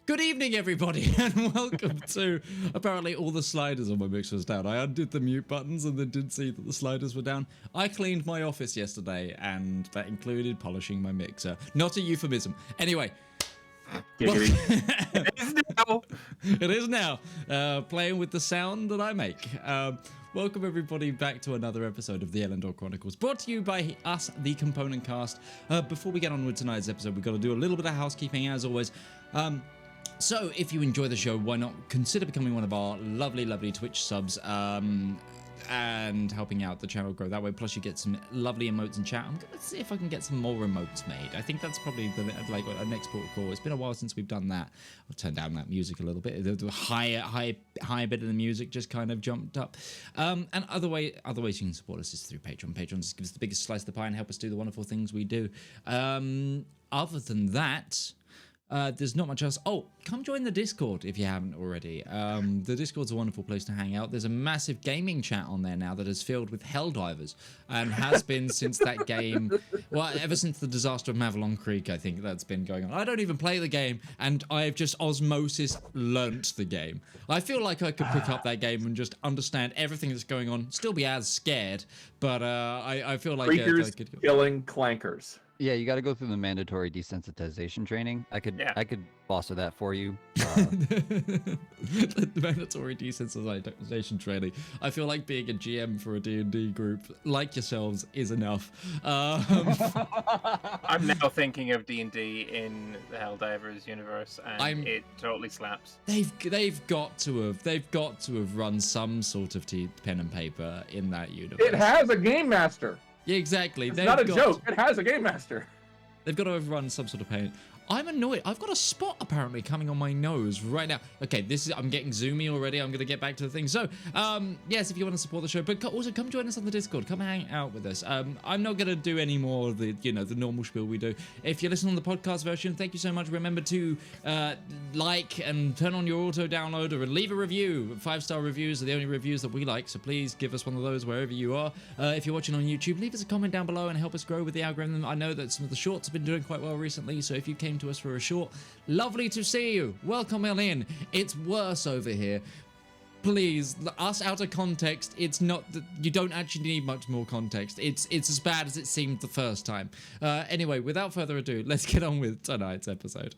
Good evening, everybody, and welcome to... Apparently, all the sliders on my mixer was down. I undid the mute buttons and then did see that the sliders were down. I cleaned my office yesterday, and that included polishing my mixer. Not a euphemism. Anyway... It is now. It is now. Playing with the sound that I make. Welcome everybody back to another episode of the Elendor Chronicles, brought to you by us, the Component Cast. Before we get on with tonight's episode, we've got to do a little bit of housekeeping as always. So if you enjoy the show, why not consider becoming one of our lovely Twitch subs and helping out the channel grow that way. Plus you get some lovely emotes in chat. I'm gonna see if I can get some more emotes made. I think that's probably the our next protocol. It's been a while since we've done that. I'll turn down that music a little bit. The higher bit of the music just kind of jumped up. And other ways you can support us is through Patreon. Patreon just gives us the biggest slice of the pie and help us do the wonderful things we do. Other than that, there's not much else. Oh, come join the Discord if you haven't already. The Discord's a wonderful place to hang out. There's a massive gaming chat on there now that is filled with Helldivers and has been since that game. Well, ever since the disaster of Mavalon Creek, I think that's been going on. I don't even play the game, and I've just osmosis learnt the game. I feel like I could pick up that game and just understand everything that's going on, still be as scared, but I feel like Freakers killing clankers. Yeah, you got to go through the mandatory desensitization training. I could foster that for you. The mandatory desensitization training. I feel like being a GM for a D&D group like yourselves is enough. I'm now thinking of D&D in the Helldivers universe, and it totally slaps. They've got to have run some sort of pen and paper in that universe. It has a game master. Yeah, exactly. It's not a joke. It has a game master. They've got to have run some sort of pain. I'm annoyed. I've got a spot apparently coming on my nose right now. Okay, I'm getting zoomy already. I'm going to get back to the thing. So, yes, if you want to support the show, but also come join us on the Discord. Come hang out with us. I'm not going to do any more of the, the normal spiel we do. If you're listening on the podcast version, thank you so much. Remember to like and turn on your auto downloader and leave a review. 5-star reviews are the only reviews that we like, so please give us one of those wherever you are. If you're watching on YouTube, leave us a comment down below and help us grow with the algorithm. I know that some of the shorts have been doing quite well recently, so if you came to us for a short, lovely to see you. Welcome in. It's worse over here. Please, us out of context. It's not that you don't actually need much more context. It's as bad as it seemed the first time. Anyway, without further ado, let's get on with tonight's episode.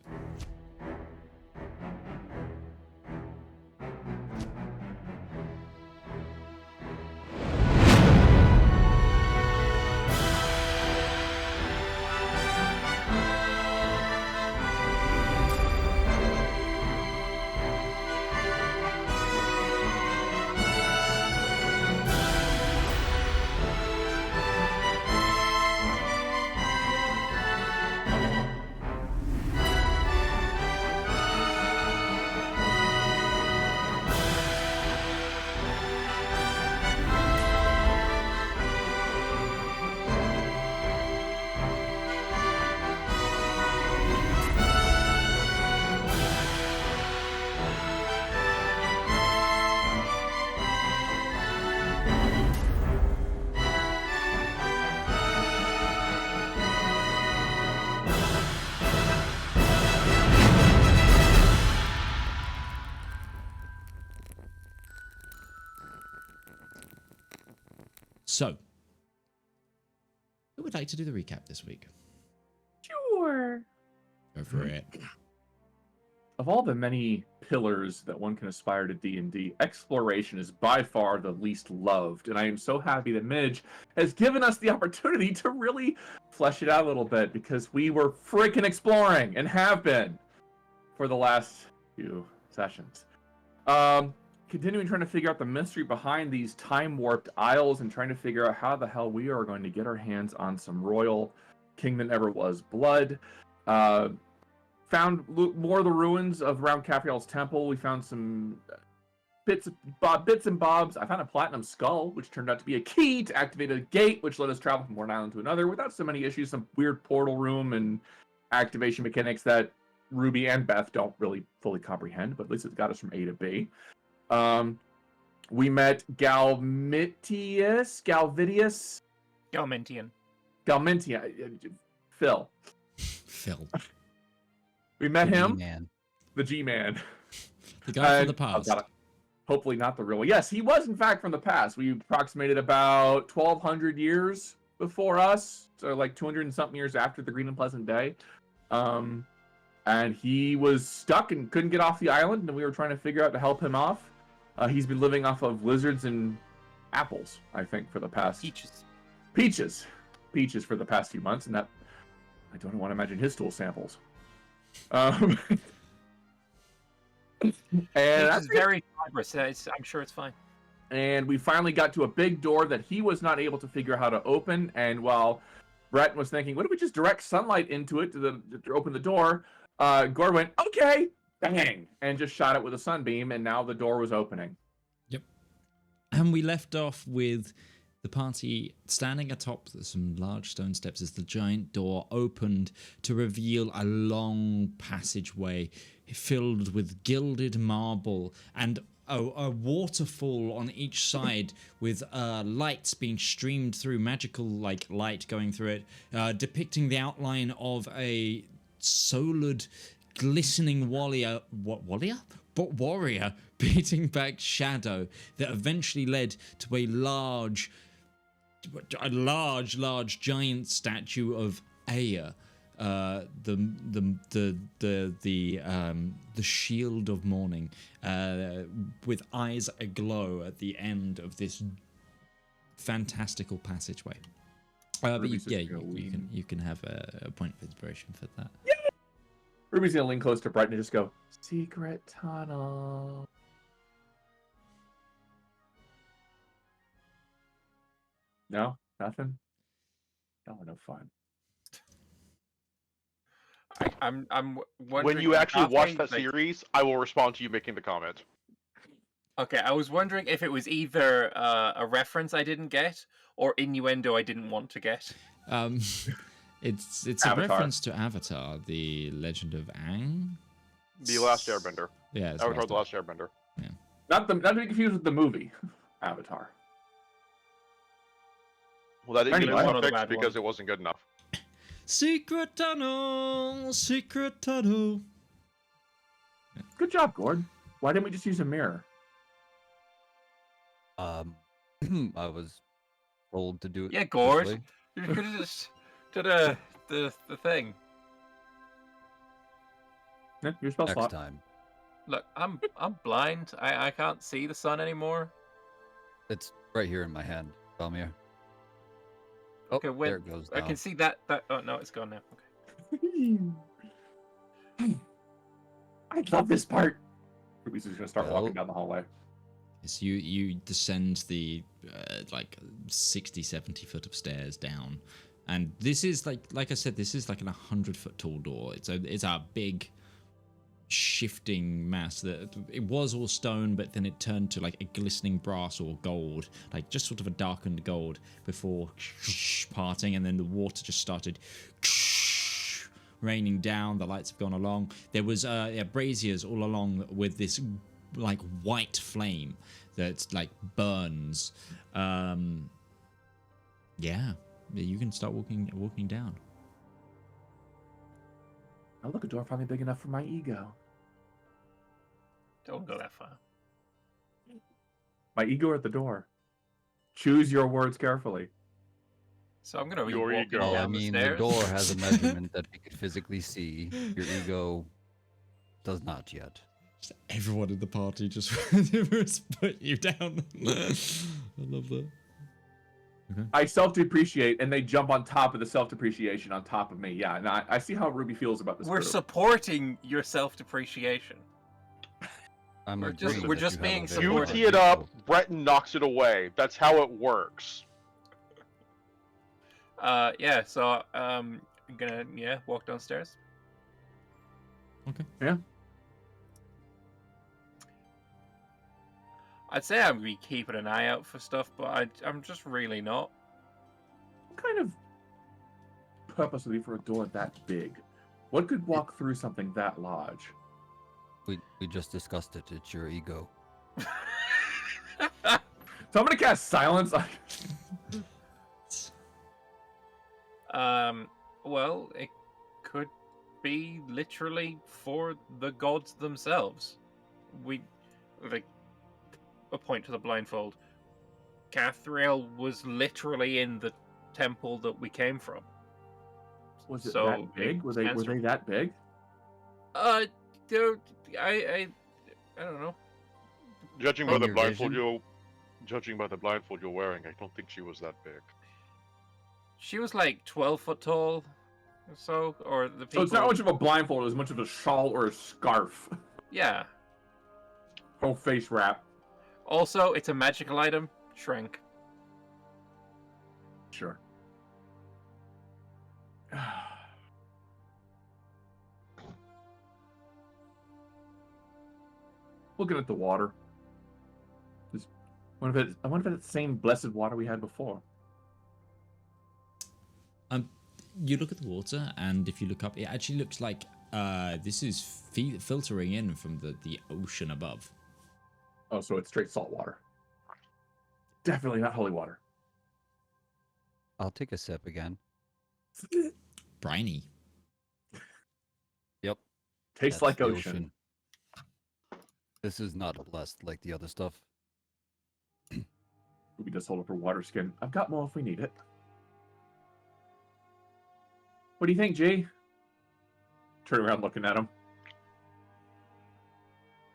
So, who would like to do the recap this week? Sure. Go for it. Of all the many pillars that one can aspire to D&D, exploration is by far the least loved, and I am so happy that Midge has given us the opportunity to really flesh it out a little bit, because we were freaking exploring, and have been, for the last few sessions. Continuing trying to figure out the mystery behind these time-warped isles and trying to figure out how the hell we are going to get our hands on some royal king that never was blood. Found more of the ruins of around Capriel's temple. We found some bits and bobs. I found a platinum skull, which turned out to be a key to activate a gate, which let us travel from one island to another without so many issues. Some weird portal room and activation mechanics that Ruby and Beth don't really fully comprehend, but at least it got us from A to B. We met Galmentian. Phil. Phil. We met him. Man. the G-Man. The guy from the past. Hopefully not the real one. Yes, he was in fact from the past. We approximated about 1,200 years before us, so like 200 and something years after the Green and Pleasant Day. And he was stuck and couldn't get off the island, and we were trying to figure out to help him off. He's been living off of lizards and apples, I think, for the past... Peaches for the past few months, and that... I don't want to imagine his stool samples. And it's very fibrous. I'm sure it's fine. And we finally got to a big door that he was not able to figure out how to open. And while Breton was thinking, what if we just direct sunlight into it to open the door? Gourd went, okay, bang, and just shot it with a sunbeam, and now the door was opening. Yep. And we left off with the party standing atop some large stone steps as the giant door opened to reveal a long passageway filled with gilded marble and a waterfall on each side with lights being streamed through, magical light going through it, depicting the outline of a solid, glistening warrior beating back shadow that eventually led to a large giant statue of Aya, the shield of morning, with eyes aglow at the end of this fantastical passageway. But you can have a point of inspiration for that. Yeah. Ruby's gonna lean close to Breton and just go, secret tunnel. No, nothing. No fun. I'm wondering when you actually watch that series, I will respond to you making the comment. Okay, I was wondering if it was either a reference I didn't get or innuendo I didn't want to get. It's a reference to Avatar, the Legend of Aang. The Last Airbender. Yeah, Avatar: The Last Airbender. Yeah. Not to be confused with the movie Avatar. Well, that didn't Anyway, get fixed because it wasn't good enough. Secret tunnel. Good job, Gourd. Why didn't we just use a mirror? I was told to do it. Yeah, Gourd. You could have just did the thing. Yeah, your spell Next slot. time. Look, I'm blind. I can't see the sun anymore. It's right here in my hand, Valymr. Oh, Okay, there it goes I down. can see that. Oh no, it's gone now. Okay. I love this part. Ruby's just gonna start walking down the hallway. So you descend the 60-70 foot of stairs down, and this is like I said, this is like an 100-foot tall door. It's a big shifting mass that it was all stone, but then it turned to like a glistening brass or gold, like just sort of a darkened gold before parting, and then the water just started raining down. The lights have gone along. There was braziers all along with this like white flame that like burns. Yeah, you can start walking down. Oh, look, a door probably big enough for my ego. Don't go that far. My ego at the door. Choose your words carefully. So I'm gonna be Your walking ego. down Oh, I the mean, the stairs. door has a measurement that we could physically see. Your ego does not yet. Just everyone in the party just put you down. I love that. Okay. I self-depreciate, and they jump on top of the self-depreciation on top of me. Yeah, and I see how Ruby feels about this. We're group. supporting your self-depreciation. We're just being You supportive. tee it up, Breton knocks it away. That's how it works. Yeah. So I'm gonna walk downstairs. Okay. Yeah. I'd say I'm be keeping an eye out for stuff, but I'm just really not. What kind of purpose would be for a door that big? What could walk through something that large? We just discussed it. It's your ego. So I'm gonna cast silence. Well, it could be literally for the gods themselves. We, like, a point to the blindfold. Cathriel was literally in the temple that we came from. Was it So that big? Were they that big? Dude, I don't know. Judging From by the your blindfold vision? you're wearing, I don't think she was that big. She was like 12 foot tall, or so, or the So people. it's not much of a blindfold as much of a shawl or a scarf. Yeah. Whole face wrap. Also, it's a magical item. Shrink. Sure. Looking at the water. Just I wonder if it's the same blessed water we had before. You look at the water, and if you look up, it actually looks like this is filtering in from the ocean above. Oh, so it's straight salt water. Definitely not holy water. I'll take a sip again. Briny. Yep. Tastes that's like the ocean. This is not blessed like the other stuff. We just hold up her water skin. I've got more if we need it. What do you think, G? Turn around looking at him.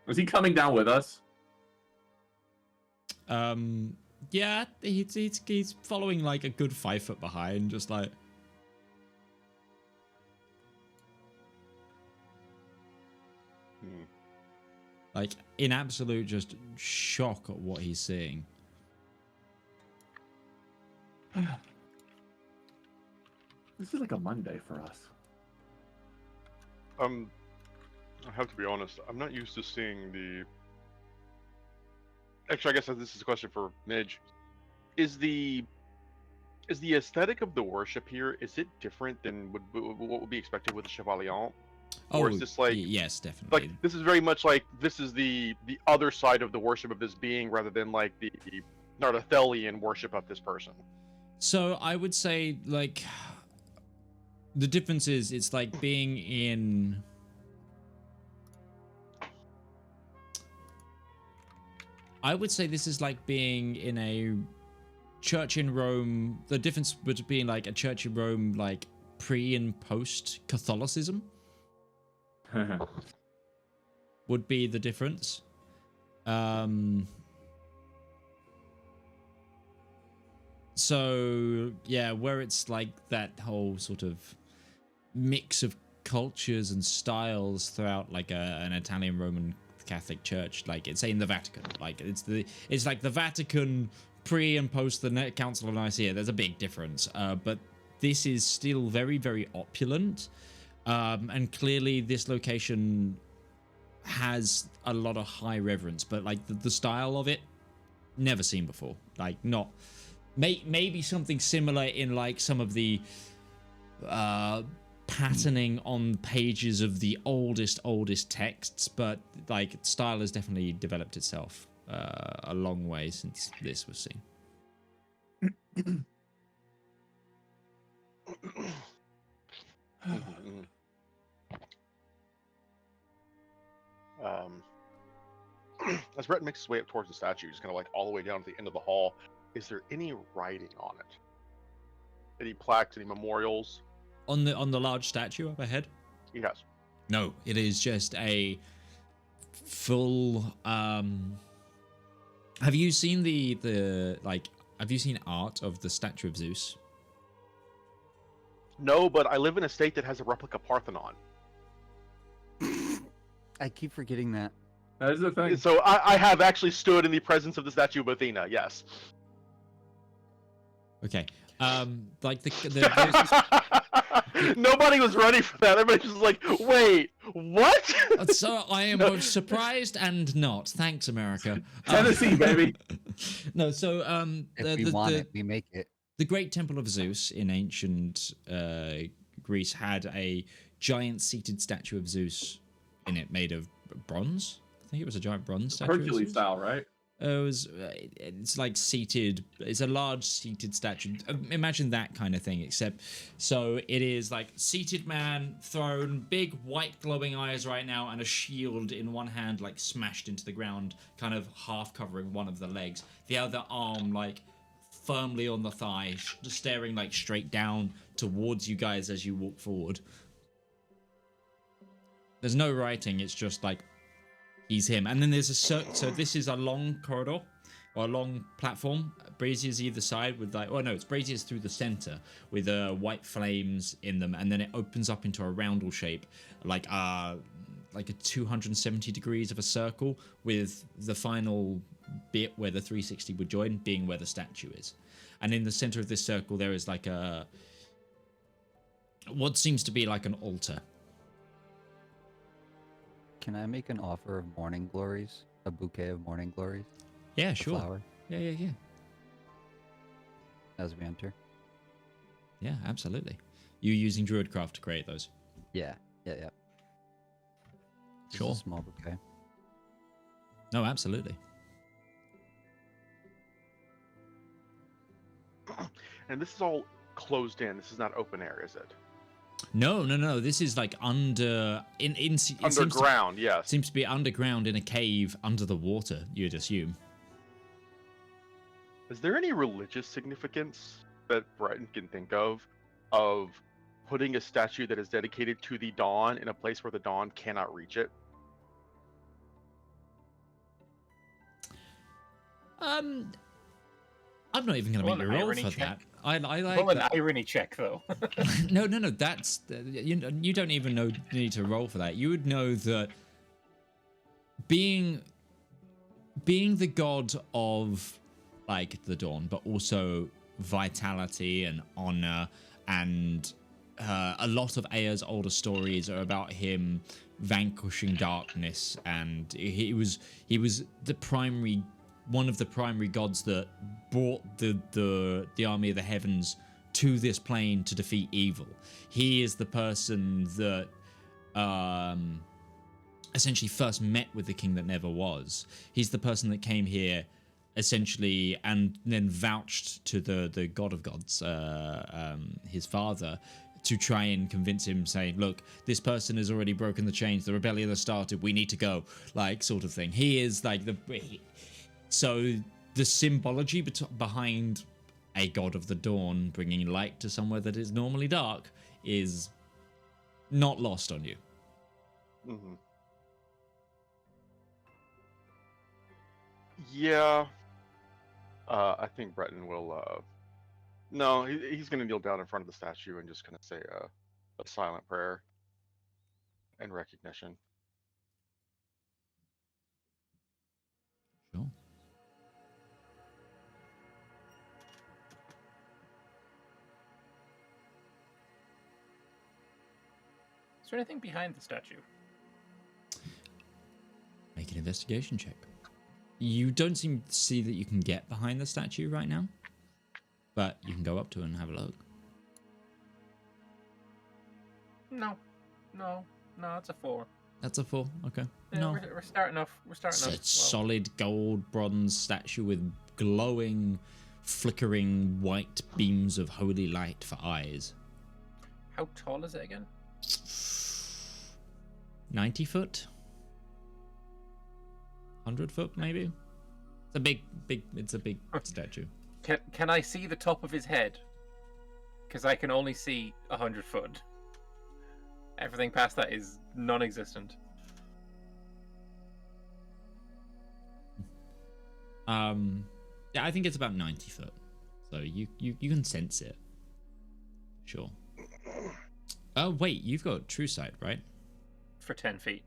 Is he coming down with us? Yeah, he's following like a good 5 foot behind, just like. Like in absolute just shock at what he's seeing. This is like a Monday for us. I have to be honest, I'm not used to seeing the... Actually, I guess this is a question for Midge. Is the aesthetic of the worship here, is it different than what would be expected with the Chevalier? Or is this like... yes, definitely. Like, this is very much like, this is the other side of the worship of this being, rather than like the Nardathelian worship of this person. So I would say, like, the difference is it's like being in... I would say this is like being in a church in Rome. The difference between like a church in Rome, like pre and post Catholicism, would be the difference. So yeah, where it's like that whole sort of mix of cultures and styles throughout like an Italian Roman Catholic Church, like it's in the Vatican, like it's like the Vatican pre and post the Council of Nicaea. There's a big difference, but this is still very, very opulent, and clearly this location has a lot of high reverence, but like the style of it, never seen before. Like not maybe something similar in like some of the patterning on pages of the oldest texts, but like style has definitely developed itself a long way since this was seen. As Brett makes his way up towards the statue, just kind of like all the way down to the end of the hall, is there any writing on it? Any plaques, any memorials? On the large statue up ahead? Yes. No, it is just a full have you seen have you seen art of the statue of Zeus? No, but I live in a state that has a replica Parthenon. I keep forgetting that. That is the thing. So I have actually stood in the presence of the statue of Athena, yes. Okay. Like Nobody was ready for that. Everybody was like, wait, what? so I am both surprised and not. Thanks, America. Tennessee, baby. No, so If we want it, we make it. the Great Temple of Zeus in ancient Greece had a giant seated statue of Zeus in it, made of bronze. I think it was a giant bronze statue. Hercules style, right? It's like seated. It's a large seated statue. Imagine that kind of thing, except so it is like seated man, throne, big white glowing eyes right now, and a shield in one hand, like smashed into the ground, kind of half covering one of the legs. The other arm, like firmly on the thigh, staring like straight down towards you guys as you walk forward. There's no writing. It's just like. He's him. And then there's a so this is a long corridor or a long platform, braziers either side with like, oh no, it's braziers through the center with white flames in them, and then it opens up into a roundel shape, like a 270 degrees of a circle, with the final bit where the 360 would join being where the statue is. And in the center of this circle there is like what seems to be like an altar. Can I make an offer of morning glories? A bouquet of morning glories? Yeah, A sure. flower, Yeah. as we enter? Yeah, absolutely. You using Druidcraft to create those? Yeah. Just Sure. a small bouquet. No, absolutely. And this is all closed in. This is not open air, is it? No. This is like under Underground, yes. Seems to be underground in a cave under the water, you'd assume. Is there any religious significance that Breton can think of putting a statue that is dedicated to the dawn in a place where the dawn cannot reach it? I'm not even going to make you roll for that. I like Roll an that. irony check, though. No. That's you don't even need to roll for that. You would know that being the god of like the dawn, but also vitality and honor, and a lot of Aya's older stories are about him vanquishing darkness, and he was one of the primary gods that brought the army of the heavens to this plane to defeat evil. He is the person that essentially first met with the king that never was. He's the person that came here essentially and then vouched to the god of gods, his father, to try and convince him, saying, look, this person has already broken the chains, the rebellion has started, we need to go, like, sort of thing. He is like so the symbology behind a god of the dawn bringing light to somewhere that is normally dark is not lost on you. Mm-hmm. Yeah. I think Breton will. No, he's going to kneel down in front of the statue and just kind of say a silent prayer and recognition. Sure. Is there anything behind the statue? Make an investigation check. You don't seem to see that you can get behind the statue right now, but you can go up to it and have a look. No, it's a 4. That's a 4. Okay. Yeah, No. we're starting off. It's a solid gold bronze statue with glowing, flickering white beams of holy light for eyes. How tall is it again? 90 foot? 100 foot, maybe? It's a big statue. Can I see the top of his head? Because I can only see 100 foot. Everything past that is non-existent. Yeah, I think it's about 90 foot. So you can sense it. Sure. Oh, wait, you've got true sight, right? For 10 feet.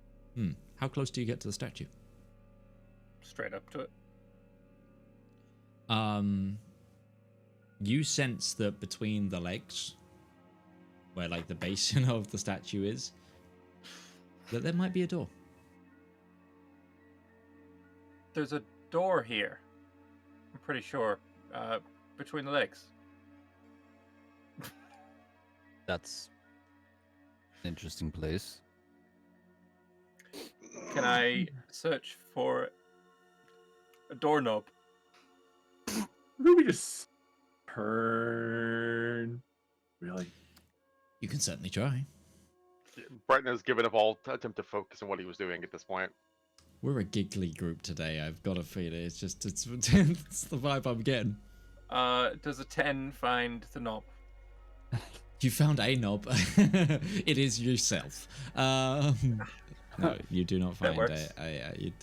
How close do you get to the statue? Straight up to it. You sense that between the legs, where like the basin of the statue is, that there might be a door. There's a door here. I'm pretty sure. Between the legs. That's an interesting place. Can I search for A doorknob. Maybe just turn. Really? You can certainly try. Breton has given up all attempt to focus on what he was doing at this point. We're a giggly group today. I've got a feeling it's it's the vibe I'm getting. Does a 10 find the knob? You found a knob. It is yourself. No, you do not That find works.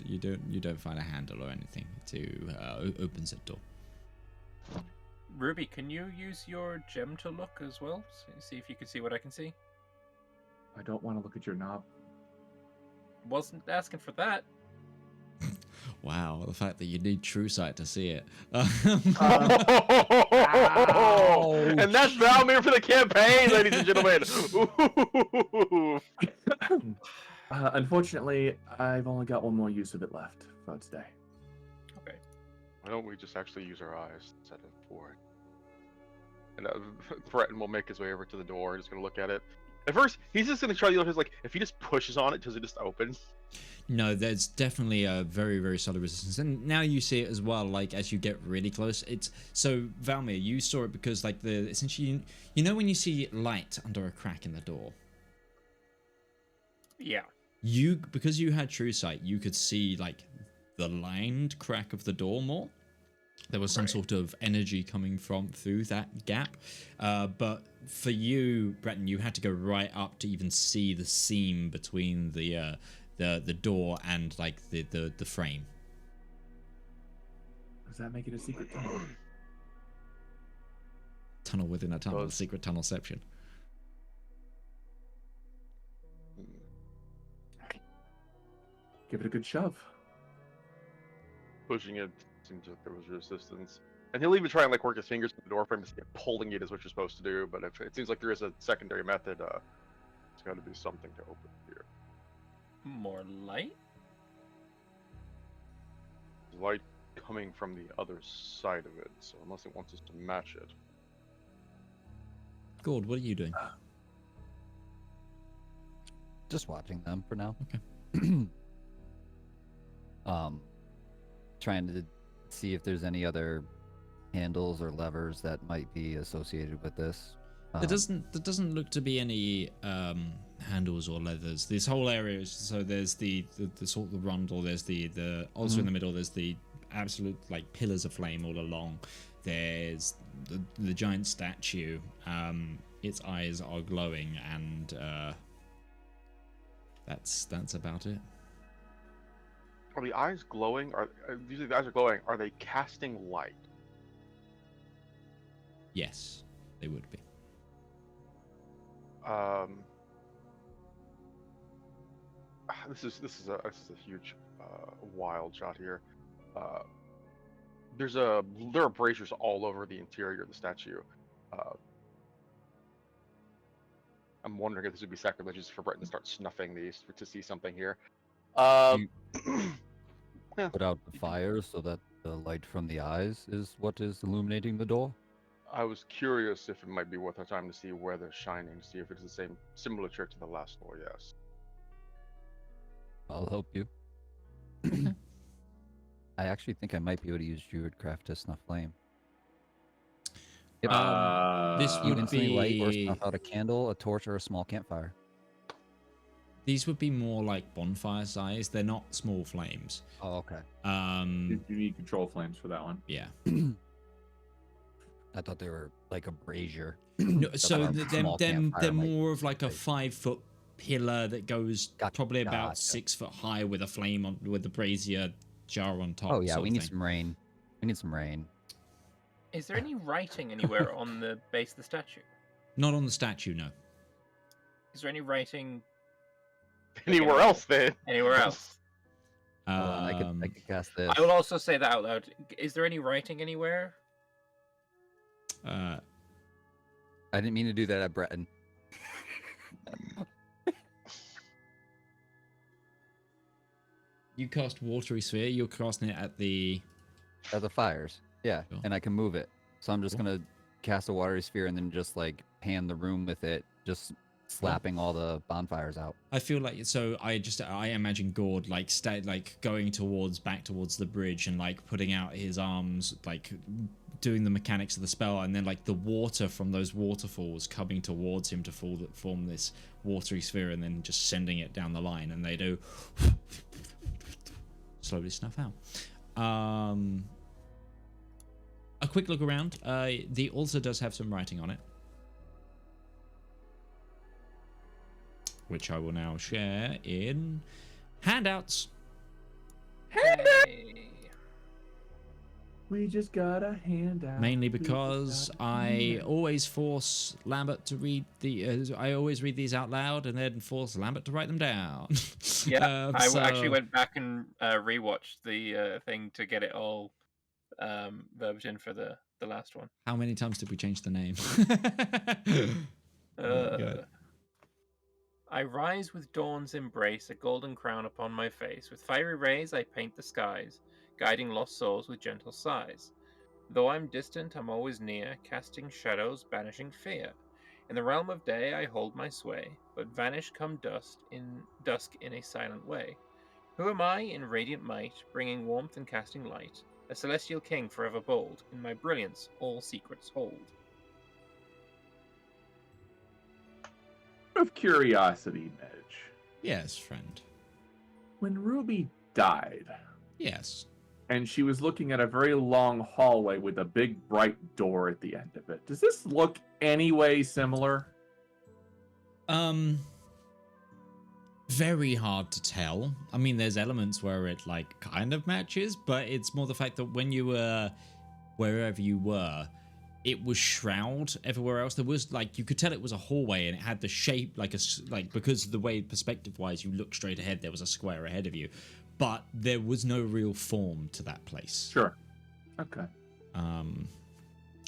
you don't find a handle or anything to open the door. Ruby, can you use your gem to look as well? See if you can see what I can see. I don't want to look at your knob. Wasn't asking for that. Wow, the fact that you need true sight to see it. And that's Valymr for the campaign, ladies and gentlemen. Ooh. Unfortunately, I've only got one more use of it left for today. Okay. Why don't we just actually use our eyes instead of for it? And Breton will make his way over to the door. Just gonna look at it. At first, he's just gonna try to look. He's like, if he just pushes on it, does it just open? No, there's definitely a very, very solid resistance, and now you see it as well. Like as you get really close, it's so Valymr. You saw it because like the essentially, you know when you see light under a crack in the door. Yeah. Because you had true sight, you could see like the lined crack of the door more. There was some sort of energy coming through that gap, but for you, Breton, you had to go right up to even see the seam between the door and like the frame. Does that make it a secret tunnel? Tunnel within a tunnel, secret tunnelception. Give it a good shove. Pushing it seems like there was resistance, and he'll even try and like work his fingers in the door frame to see if pulling it is what you're supposed to do. But if it seems like there is a secondary method, it's got to be something to open here. More light? Light coming from the other side of it, so unless it wants us to match it. Gourd, what are you doing? Just watching them for now. Okay. Trying to see if there's any other handles or levers that might be associated with this. There doesn't look to be any handles or leathers. This whole area is so there's the sort of the rundle. There's the also in the middle. There's the absolute like pillars of flame all along. There's the giant statue. Its eyes are glowing, and that's about it. Are the eyes glowing? Usually the eyes are glowing. Are they casting light? Yes, they would be. This is a huge wild shot here. There are braziers all over the interior of the statue. I'm wondering if this would be sacrilegious for Breton to start snuffing these to see something here. Yeah. Put out the fire so that the light from the eyes is what is illuminating the door. I was curious if it might be worth our time to see where they're shining, see if it's the same similar trick to the last door. Yes. I'll help you. I actually think I might be able to use Druidcraft to snuff flame. This You would instantly light or be snuff out a candle, a torch, or a small campfire. these would be more like bonfire size. They're not small flames. Oh, okay. You need control flames for that one. Yeah. I thought they were like a brazier. No, That's so what a small they're campfire might more of be. like a 5-foot pillar that goes Gotcha, probably about gotcha. 6 foot high with a flame on with the brazier jar on top. Oh yeah, sort we of need thing. some rain. We need some rain. Is there any writing anywhere on the base of the statue? Not on the statue, no. Is there any writing Anywhere else, then? anywhere else? Hold on, I could cast this. I will also say that out loud. Is there any writing anywhere? Uh, I didn't mean to do that at Breton. you cast watery sphere. You're casting it at the. The fires. Yeah, Cool. and I can move it. So I'm just Cool. gonna cast a watery sphere and then just like pan the room with it, just slapping all the bonfires out. I feel like I imagine Gourd like going back towards the bridge and like putting out his arms, like doing the mechanics of the spell, and then like the water from those waterfalls coming towards him to form this watery sphere, and then just sending it down the line, and they do slowly snuff out. A quick look around. The altar does have some writing on it, which I will now share in handouts. Hey. We just got a handout. Mainly because I always force Lambert to read I always read these out loud and then force Lambert to write them down. Yeah, I actually went back and rewatched the thing to get it all verbed in for the last one. How many times did we change the name? Good. I rise with dawn's embrace, a golden crown upon my face. With fiery rays I paint the skies, guiding lost souls with gentle sighs. Though I'm distant, I'm always near, casting shadows, banishing fear. In the realm of day I hold my sway, but vanish come dusk in a silent way. Who am I in radiant might, bringing warmth and casting light? A celestial king forever bold, in my brilliance all secrets hold. Of curiosity, Midge. Yes, friend. When Ruby died, Yes. and she was looking at a very long hallway with a big bright door at the end of it, does this look any way similar? Very hard to tell. I mean, there's elements where it like kind of matches, but it's more the fact that when you were wherever you were, it was shroud everywhere else. There was like, you could tell it was a hallway, and it had the shape like because of the way perspective wise you look straight ahead, there was a square ahead of you, but there was no real form to that place. Sure. Okay. And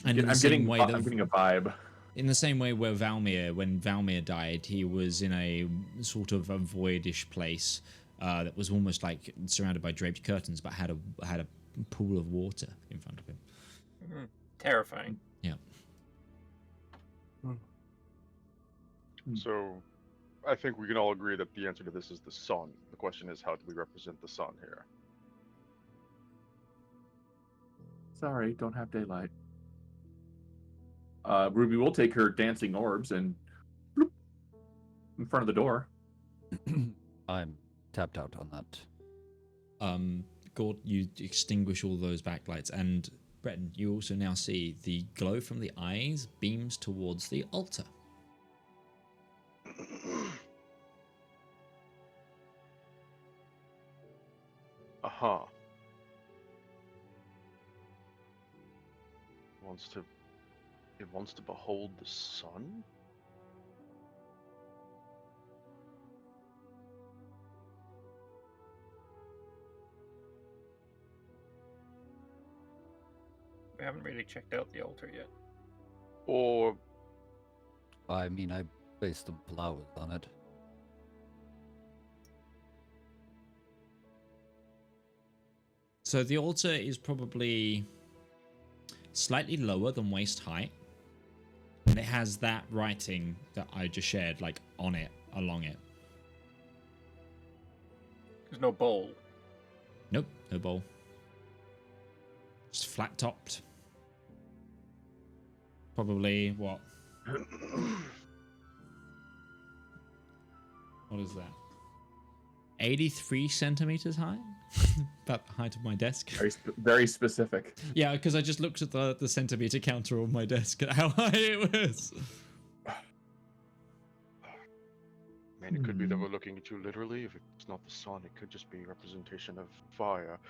I'm in the same getting way I'm getting a vibe. in the same way where when Valymr died, he was in a sort of a voidish place that was almost like surrounded by draped curtains, but had a pool of water in front of him. Mm-hmm. Terrifying. Yeah. So, I think we can all agree that the answer to this is the sun. The question is, how do we represent the sun here? Sorry, don't have daylight. Ruby will take her dancing orbs and bloop, in front of the door. I'm tapped out on that. Gourd, you extinguish all those backlights, and Breton, you also now see the glow from the eyes beams towards the altar. Aha. It wants to behold the sun? We haven't really checked out the altar yet. Or I mean, I placed some flowers on it. So the altar is probably slightly lower than waist height, and it has that writing that I just shared, like on it, along it. There's no bowl. Nope, no bowl. Just flat topped. Probably what? What is that? 83 centimeters high? About the height of my desk. Very specific. Yeah, because I just looked at the centimeter counter on my desk at how high it was. Man, it could be that we're looking too literally. If it's not the sun, it could just be a representation of fire.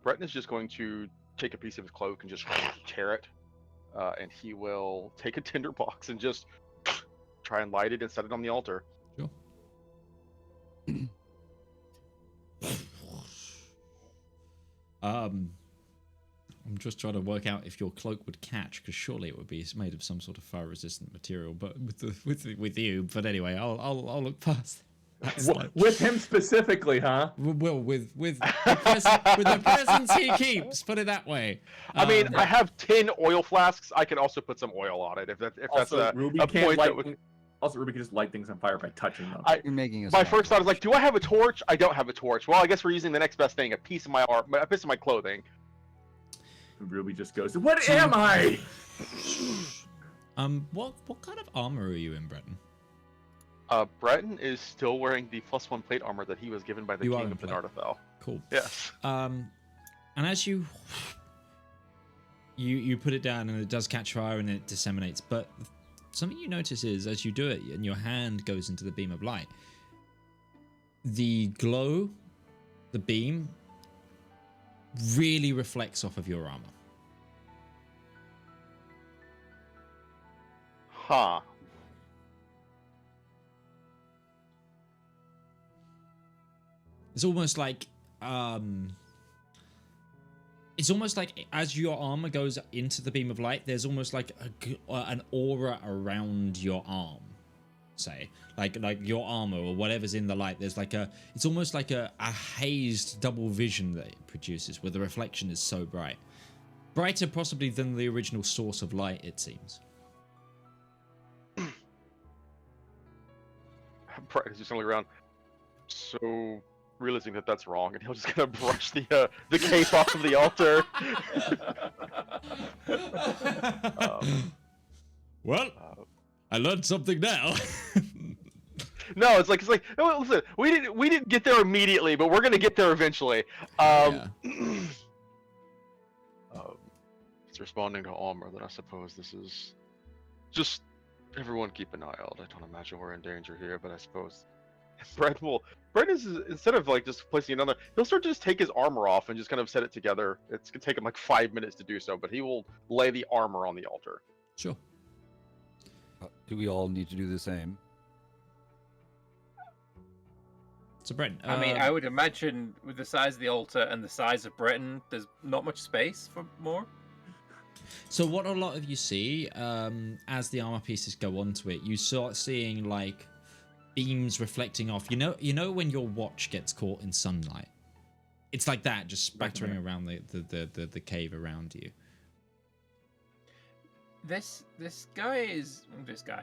Breton is just going to take a piece of his cloak and just tear it. And he will take a tinderbox and just try and light it and set it on the altar. Sure. I'm just trying to work out if your cloak would catch, because surely it would be made of some sort of fire-resistant material. But with you, but anyway, I'll look past. With him specifically, huh? Well, with the presents he keeps. Put it that way. I mean, I have 10 oil flasks. I can also put some oil on it if that's Also, a Ruby a can't point light. that would... Also, Ruby can just light things on fire by touching them. You're making a My small first thought is like, torch. do I have a torch? I don't have a torch. Well, I guess we're using the next best thing, a piece of my a piece of my clothing. Ruby just goes, "What am I?" What kind of armor are you in, Breton? Breton is still wearing the +1 plate armor that he was given by the You are king in of the plate. Nardathel. Cool. Yes. And as you put it down and it does catch fire and it disseminates, but something you notice is as you do it and your hand goes into the beam of light, the glow, the beam, really reflects off of your armor. Huh. It's almost like as your armor goes into the beam of light, there's almost like an aura around your arm. Say, like your armor or whatever's in the light. There's like it's almost like a hazed double vision that it produces, where the reflection is so bright, brighter possibly than the original source of light. It seems. Breton is just gonna look around. So, realizing that that's wrong, and he'll just kind of brush the cape off of the altar. Well, I learned something now. No, it's like no, listen, we didn't get there immediately, but we're gonna get there eventually. Yeah. It's responding to Almer, then I suppose this is just everyone keep an eye out. I don't imagine we're in danger here, but I suppose Breton is, instead of like just placing it on there, he'll start to just take his armor off and just kind of set it together. It's gonna take him like 5 minutes to do so, but he will lay the armor on the altar. Sure. Do we all need to do the same? So, Breton. I mean, I would imagine with the size of the altar and the size of Breton, there's not much space for more. So what a lot of you see as the armor pieces go onto it, you start seeing like beams reflecting off. You know when your watch gets caught in sunlight, it's like that, just spattering around the cave around you. This guy.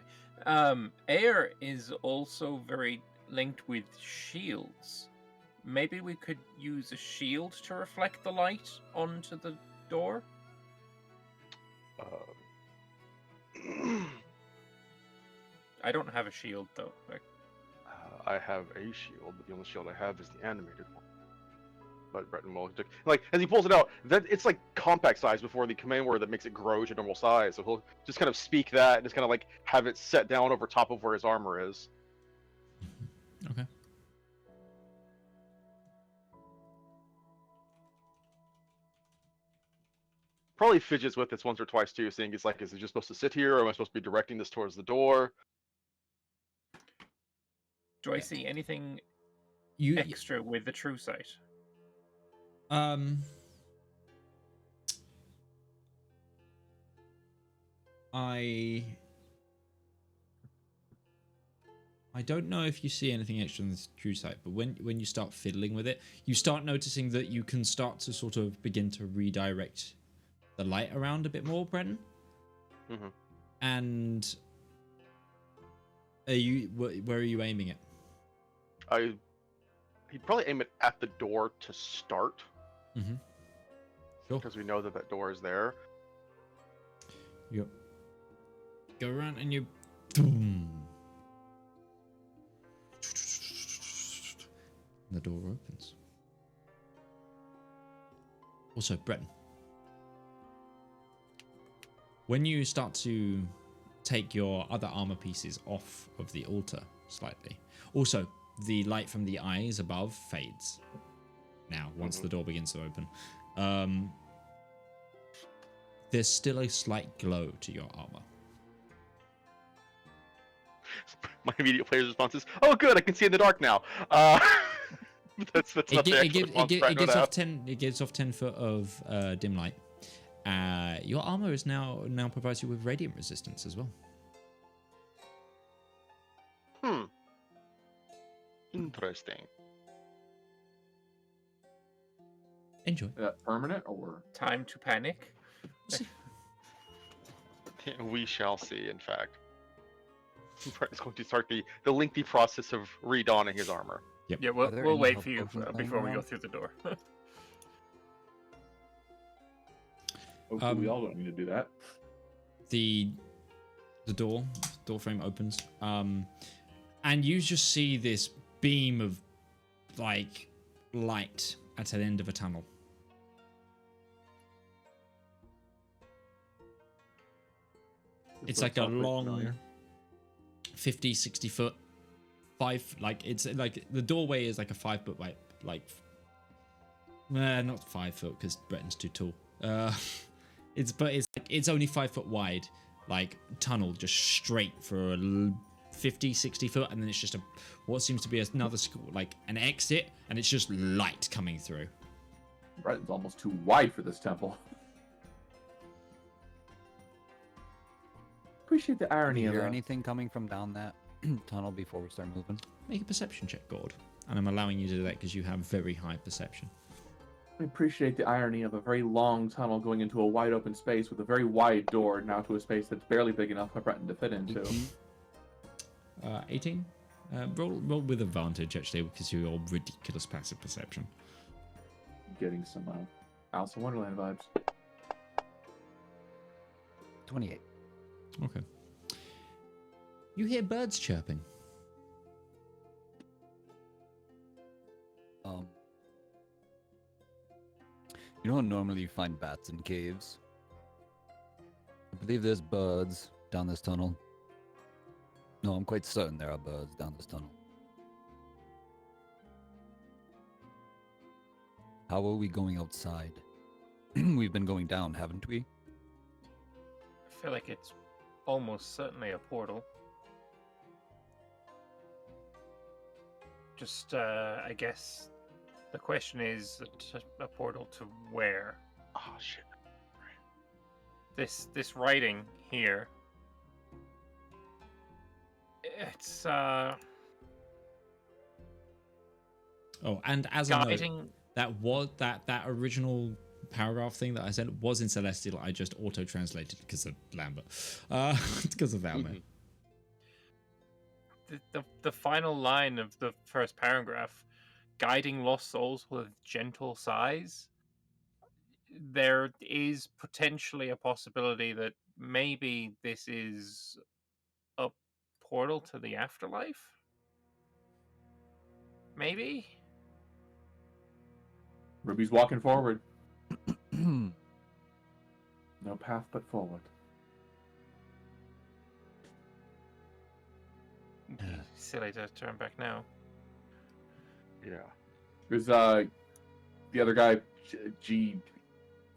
Air is also very linked with shields. Maybe we could use a shield to reflect the light onto the door. I don't have a shield though. I have a shield, but the only shield I have is the animated one. But Breton will like as he pulls it out, that it's like compact size before the command word that makes it grow to normal size. So he'll just kind of speak that and just kind of like have it set down over top of where his armor is. Okay. Probably fidgets with this once or twice too, saying it's like, is it just supposed to sit here, or am I supposed to be directing this towards the door? Do I see anything You extra with the true sight? I don't know if you see anything extra on this true sight, but when you start fiddling with it, you start noticing that you can start to sort of begin to redirect the light around a bit more, Breton. Mm-hmm. And where are you aiming it? He'd probably aim it at the door to start. Mm-hmm. Sure. Because we know that that door is there. Yep. Go around and you... Boom. The door opens. Also, Breton, when you start to take your other armor pieces off of the altar slightly, also the light from the eyes above fades now once the door begins to open. There's still a slight glow to your armor. My immediate player's response is, "Oh, good, I can see in the dark now." That's not the actual response Breton would have. It gives off 10 foot of dim light. Your armor is now provides you with radiant resistance as well. Interesting. Enjoy. Is that permanent or? Time to panic. We shall see, in fact. Breton's going to start the lengthy process of redonning his armor. Yeah, Are there we'll any wait health for you potions lying before we go around? through the door. Hopefully, we all don't need to do that. The door frame opens, and you just see this beam of like light at an end of a tunnel. It's like a long 50, 60 foot, it's like the doorway is like a 5 foot wide, not 5 foot because Breton's too tall. It's only 5 foot wide, like tunnel just straight for 50, 60 foot, and then it's just what seems to be another school, like an exit, and it's just light coming through. Breton's almost too wide for this temple. Appreciate the Can irony you of hear that. anything coming from down that tunnel before we start moving? Make a perception check, Gourd. And I'm allowing you to do that because you have very high perception. I appreciate the irony of a very long tunnel going into a wide open space with a very wide door now to a space that's barely big enough for Breton to fit into. 18? Roll with advantage, actually, because of your ridiculous passive perception. Getting some Alice in Wonderland vibes. 28. Okay. You hear birds chirping. You know how normally you find bats in caves? I believe there's birds down this tunnel. No, I'm quite certain there are birds down this tunnel. How are we going outside? We've been going down, haven't we? I feel like it's almost certainly a portal. Just, I guess the question is a portal to where? Oh shit. This writing here. It's Oh, and as a note, guiding. that was that original paragraph thing that I sent was in Celestial. I just auto-translated because of Lambert. Because of Valymr. The final line of the first paragraph, guiding lost souls with gentle sighs. There is potentially a possibility that maybe this is a portal to the afterlife. Maybe. Ruby's walking forward. No path but forward. Silly to turn back now. Yeah. There's the other guy, G.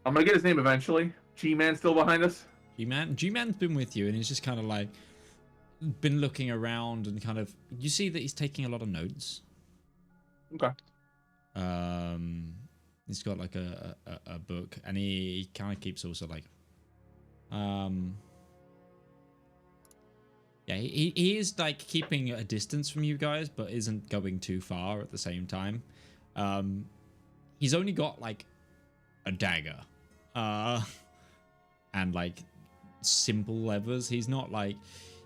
I'm gonna get his name eventually. G-Man still behind us? G-Man's been with you, and he's just kind of like been looking around and kind of. You see that he's taking a lot of notes. Okay. He's got like a book, and he kind of keeps also like, yeah, he is like keeping a distance from you guys, but isn't going too far at the same time. He's only got like a dagger, and like simple levers. He's not like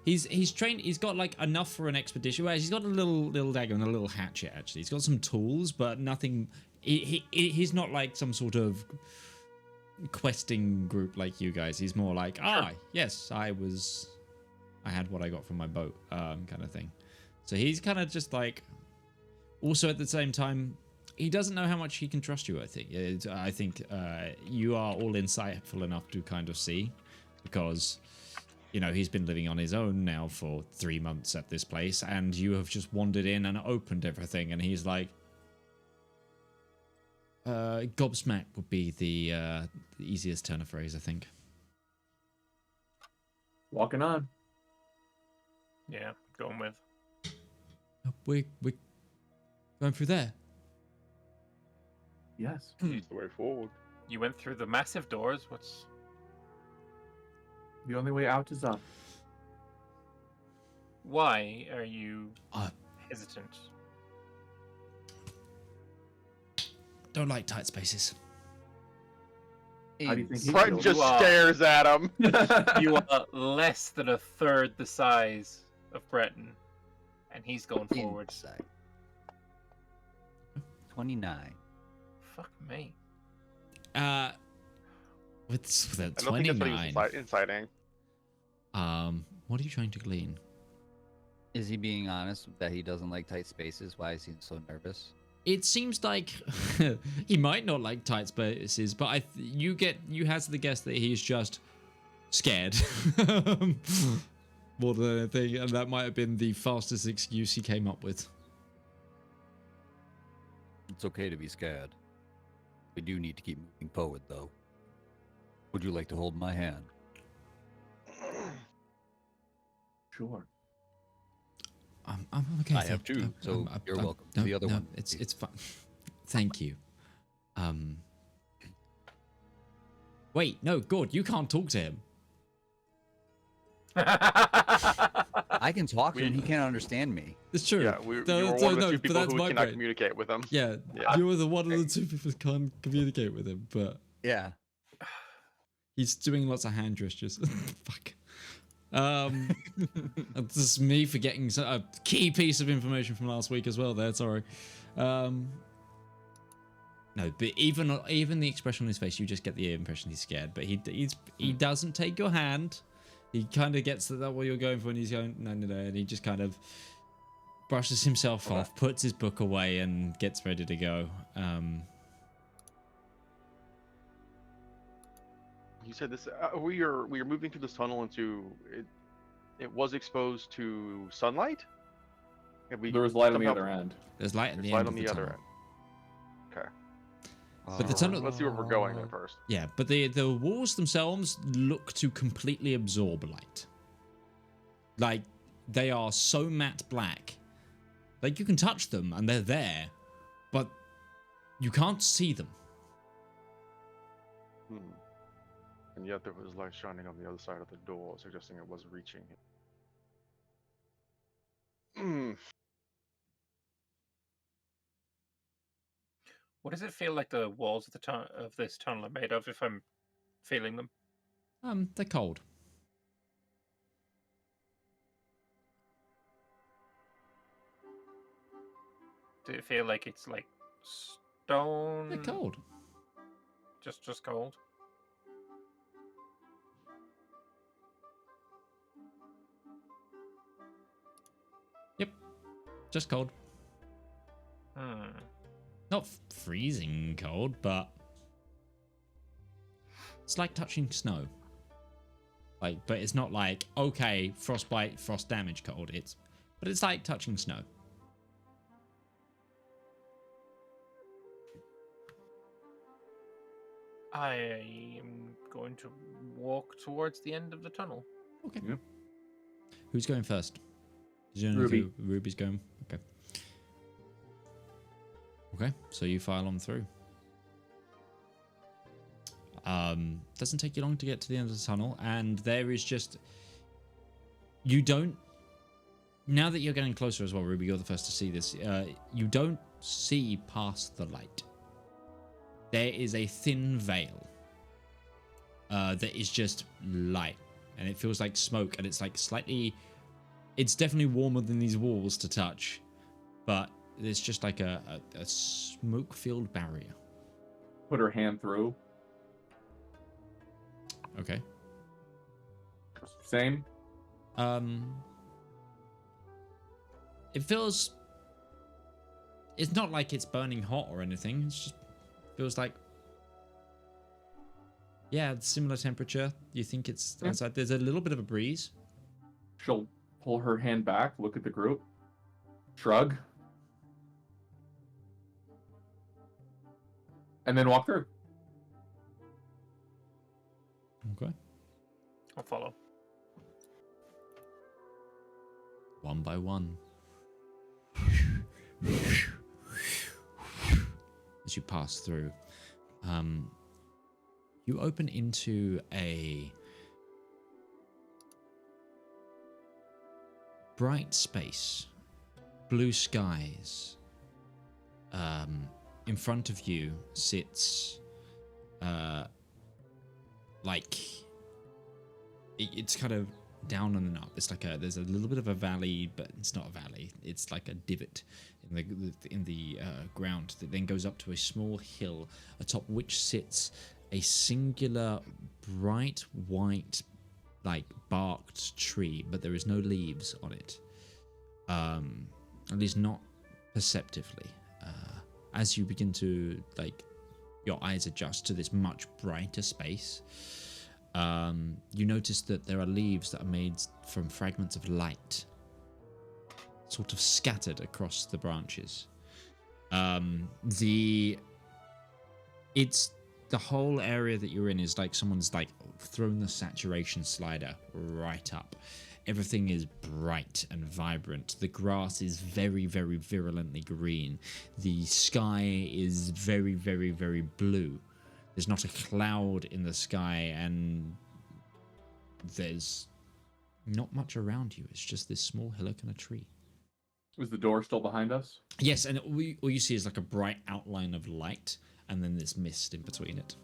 he's trained. He's got like enough for an expedition. Well, he's got a little dagger and a little hatchet. Actually, he's got some tools, but nothing. He's not like some sort of questing group like you guys. He's more like, yes, I had what I got from my boat, kind of thing. So he's kind of just like, also at the same time, he doesn't know how much he can trust you. I think you are all insightful enough to kind of see, because he's been living on his own now for 3 months at this place, and you have just wandered in and opened everything, and he's like, gobsmack would be the easiest turn of phrase, I think. Walking on. Yeah, going with. We're going through there. Yes. It's the way forward. You went through the massive doors. What's The only way out is up. why are you hesitant? Don't like tight spaces. How do you think he Breton feels? just stares at him. You are less than a third the size of Breton, and he's going forward. Insight. 29. Fuck me. With that I don't think that's what he 29. was inciting. What are you trying to glean? Is he being honest that he doesn't like tight spaces? Why is he so nervous? It seems like he might not like tight spaces, but you hazard the guess that he's just scared more than anything, and that might have been the fastest excuse he came up with. It's okay to be scared. We do need to keep moving forward, though. Would you like to hold my hand? Sure. I'm okay. I have two, so you're welcome. The other one. It's fine. Thank you. Wait, no, Gourd, you can't talk to him. I can talk to him. He can't understand me. It's true. Yeah, you were one of the two people who cannot brain. communicate with him. Yeah, Yeah. you were the one of the two people who can't communicate with him, but Yeah. he's doing lots of hand gestures. Fuck. This is me forgetting a key piece of information from last week as well there, sorry. No, but even the expression on his face, you just get the impression he's scared, but he doesn't take your hand. He kind of gets that what you're going for, and he's going, no, and he just kind of brushes himself off, puts his book away, and gets ready to go. You said this. We are moving through this tunnel into it. It was exposed to sunlight. There was light on the other end. There's light at the light end on of the the other tunnel. end. Okay. But the tunnel. Let's see where we're going then first. Yeah, but the walls themselves look to completely absorb light. Like, they are so matte black. Like, you can touch them and they're there, but you can't see them. And yet there was light shining on the other side of the door, suggesting it was reaching him. What does it feel like the walls of of this tunnel are made of? If I'm feeling them, They're cold. do it feel like it's like stone? They're cold. Just cold. Yep, just cold. Not freezing cold, but it's like touching snow. Like, but it's not like, okay, frostbite, frost damage cold. But it's like touching snow. I am going to walk towards the end of the tunnel. Okay. Yep. Who's going first? Ruby. Ruby's going. Okay. Okay, so you file on through. Doesn't take you long to get to the end of the tunnel, and there is just... You don't... Now that you're getting closer as well, Ruby, you're the first to see this. You don't see past the light. There is a thin veil that is just light, and it feels like smoke, and it's like slightly... It's definitely warmer than these walls to touch, but it's just like a smoke-filled barrier. Put her hand through. Okay. Same. It feels... It's not like it's burning hot or anything. It just feels like... Yeah, similar temperature. You think it's outside. There's a little bit of a breeze. She'll pull her hand back, look at the group, shrug, and then walk through. Okay. I'll follow. One by one. As you pass through, you open into a bright space, blue skies. In front of you sits like it's kind of down and up. It's like there's a little bit of a valley, but it's not a valley. It's like a divot in the ground that then goes up to a small hill, atop which sits a singular bright white, like barked tree, but there is no leaves on it. At least not perceptively. As you begin to your eyes adjust to this much brighter space, you notice that there are leaves that are made from fragments of light, sort of scattered across the branches. The whole area that you're in is like someone's thrown the saturation slider right up. Everything is bright and vibrant. The grass is very, very virulently green. The sky is very, very, very blue. There's not a cloud in the sky, and there's not much around you. It's just this small hillock and a tree. Was the door still behind us? Yes, and all you see is like a bright outline of light, and then this mist in between it.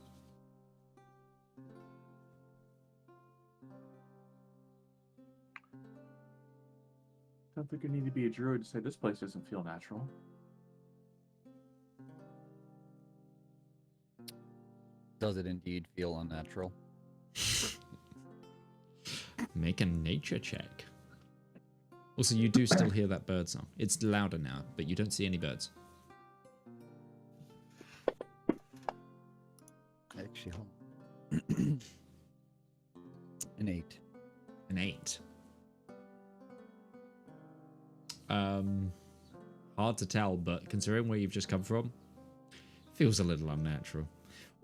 Don't think I need to be a druid to say this place doesn't feel natural. Does it indeed feel unnatural? Make a nature check. Also, you do still hear that bird song. It's louder now, but you don't see any birds. Actually, hold on. An 8. An 8. Hard to tell, but considering where you've just come from, feels a little unnatural.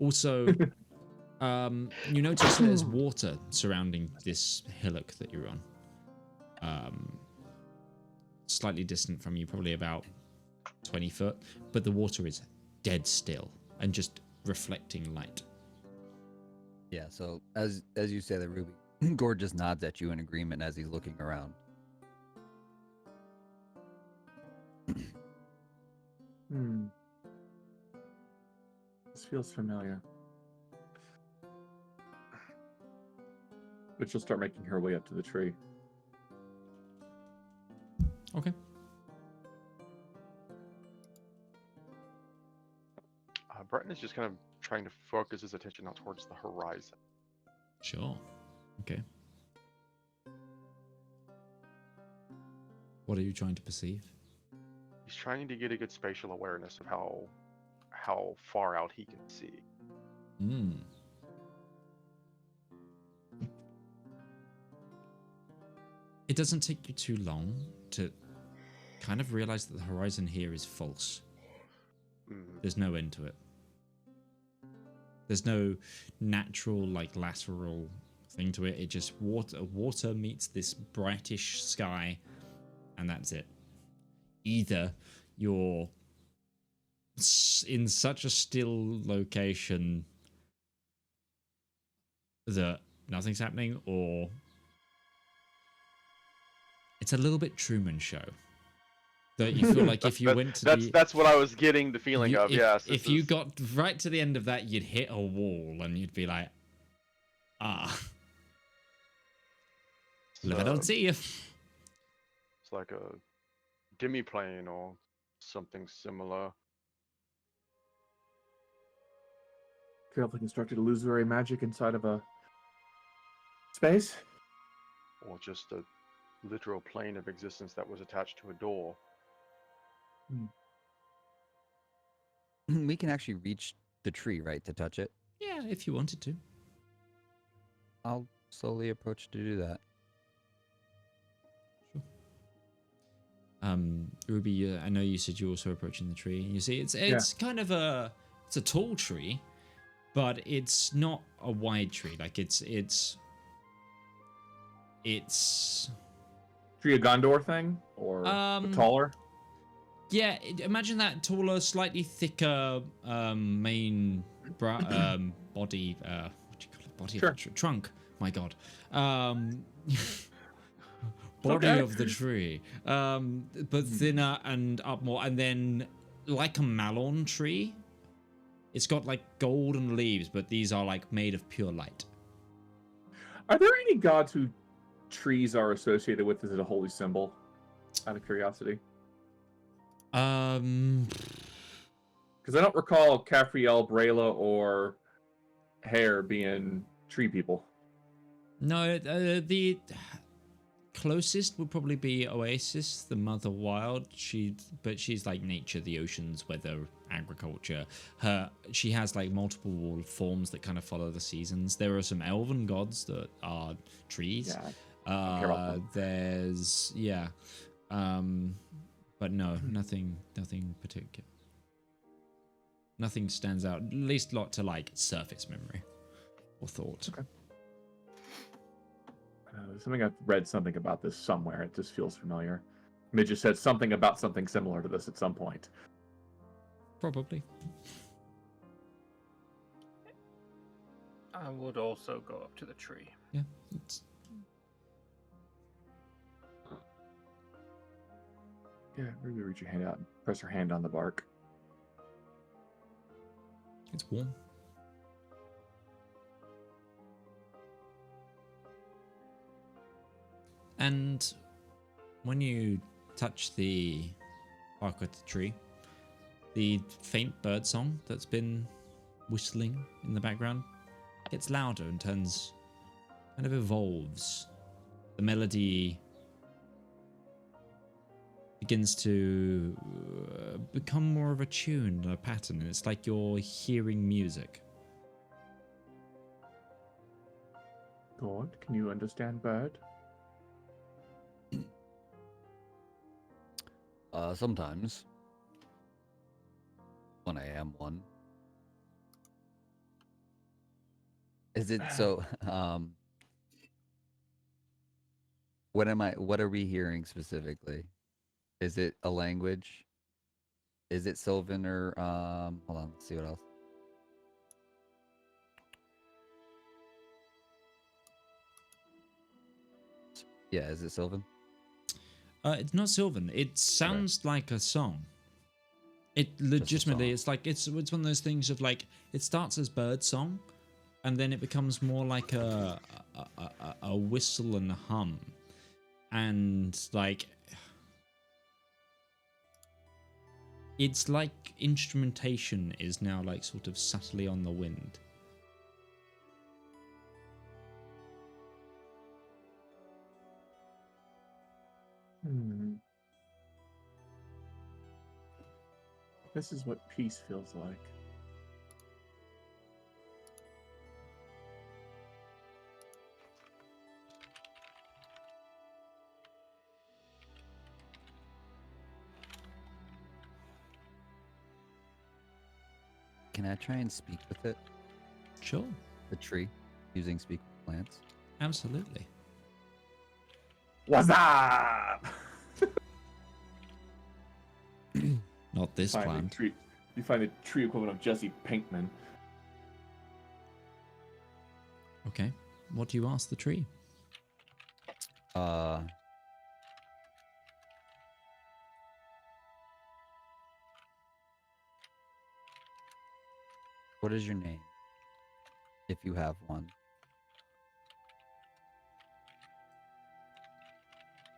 Also, you notice there's water surrounding this hillock that you're on. Slightly distant from you, probably about 20 foot, but the water is dead still and just reflecting light. Yeah, so as you say that, Ruby, Gourd just nods at you in agreement as he's looking around. This feels familiar. But she'll start making her way up to the tree. Okay. Breton is just kind of trying to focus his attention out towards the horizon. Sure. Okay. What are you trying to perceive? He's trying to get a good spatial awareness of how far out he can see. It doesn't take you too long to kind of realize that the horizon here is false. There's no end to it. There's no natural, lateral thing to it. It just water meets this brightish sky, and that's it. Either you're in such a still location that nothing's happening, or it's a little bit Truman Show. That you feel like if you went to that's what I was getting the feeling of. Yes. If you got right to the end of that, you'd hit a wall and you'd be like, look, I don't see you. It's like a demi-plane or something similar. Carefully constructed illusory magic inside of a space? Or just a literal plane of existence that was attached to a door. We can actually reach the tree, right, to touch it? Yeah, if you wanted to. I'll slowly approach to do that. Sure. Ruby, I know you said you're also approaching the tree. You see, it's kind of a tall tree, but it's not a wide tree. Like it's Tree of Gondor thing? Or taller? Yeah, imagine that taller, slightly thicker main body. What do you call it? Body of the trunk. My God. Body of the tree. But thinner and up more. And then, like a malorn tree, it's got golden leaves, but these are made of pure light. Are there any gods who trees are associated with? Is it a holy symbol? Out of curiosity. Because I don't recall Caphriel, Brayla, or Hare being tree people. No, the closest would probably be Oasis, the Mother Wild. But she's like nature, the oceans, weather, agriculture. She has like multiple forms that kind of follow the seasons. There are some elven gods that are trees. Yeah, I don't care about them. There's but no, nothing particular. Nothing stands out, at least not to like surface memory or thought. Okay. I've read something about this somewhere. It just feels familiar. Midge just said something about something similar to this at some point. Probably. I would also go up to the tree. Yeah. Yeah, maybe reach your hand out and press your hand on the bark. It's warm. And when you touch the bark of the tree, the faint bird song that's been whistling in the background gets louder and kind of evolves. The melody begins to become more of a tune, a pattern, and it's like you're hearing music. Gourd, can you understand bird? Sometimes. When I am one. Is it so, what are we hearing specifically? Is it a language? Is it Sylvan or, hold on, let's see what else. Yeah, is it Sylvan? It's not Sylvan. It sounds like a song. It legitimately, it's like it's one of those things of like it starts as bird song, and then it becomes more like a whistle and a hum, and like it's like instrumentation is now like sort of subtly on the wind. This is what peace feels like. Can I try and speak with it? Sure. The tree, using speak with plants? Absolutely. What's up? Not this plant. You find the tree equivalent of Jesse Pinkman. Okay. What do you ask the tree? What is your name? If you have one.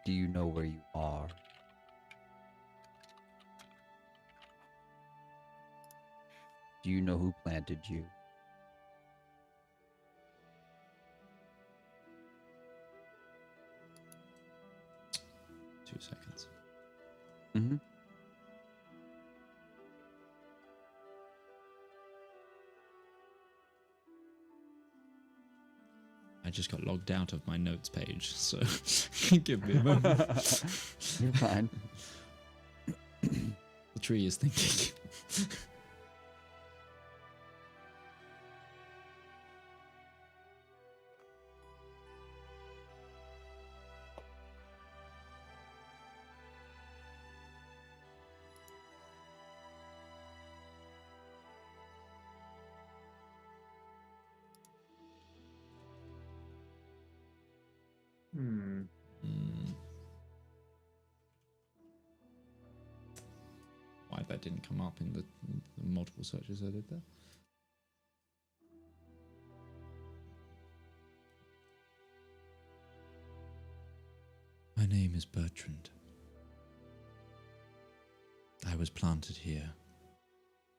Do you know where you are? Do you know who planted you? Two seconds. Mm-hmm. I just got logged out of my notes page, so give me a moment. You're fine. The tree is thinking. Why that didn't come up in the multiple searches I did there? is Bertrand. I was planted here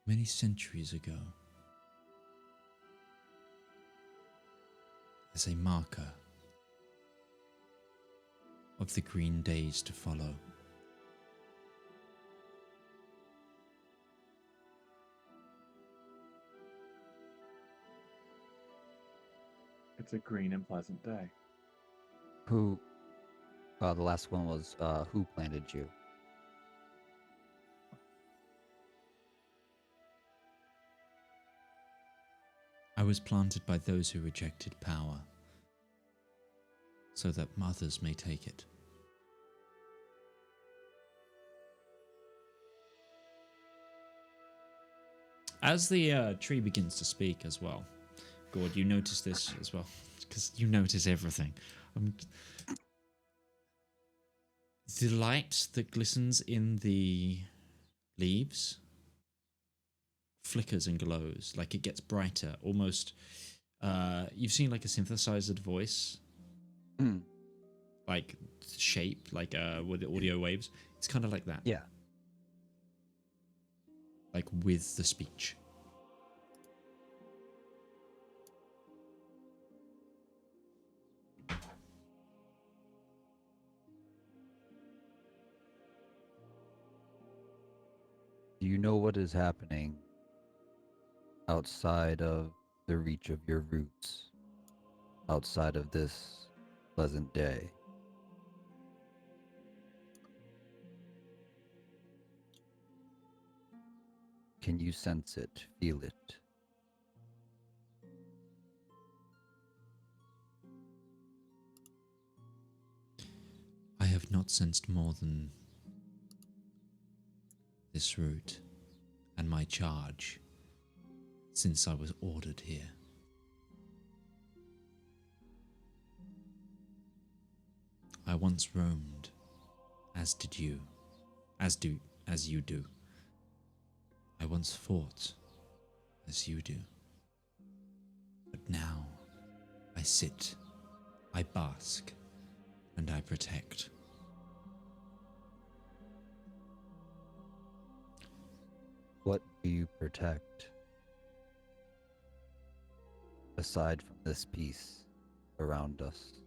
many centuries ago as a marker of the green days to follow. It's a green and pleasant day. Who? The last one was who planted you? I was planted by those who rejected power, so that others may take it. As the tree begins to speak as well, Gourd, you notice this as well, because you notice everything. The light that glistens in the leaves flickers and glows, like it gets brighter, almost. You've seen like a synthesized voice, like shape, like with the audio waves. It's kind of like that. Yeah. Like with the speech. Do you know what is happening outside of the reach of your roots, outside of this pleasant day? Can you sense it, feel it? I have not sensed more than this route and my charge since I was ordered here. I once roamed, as did you, as you do. I once fought, as you do. But now, I sit, I bask, and I protect. What do you protect? Aside from this peace around us.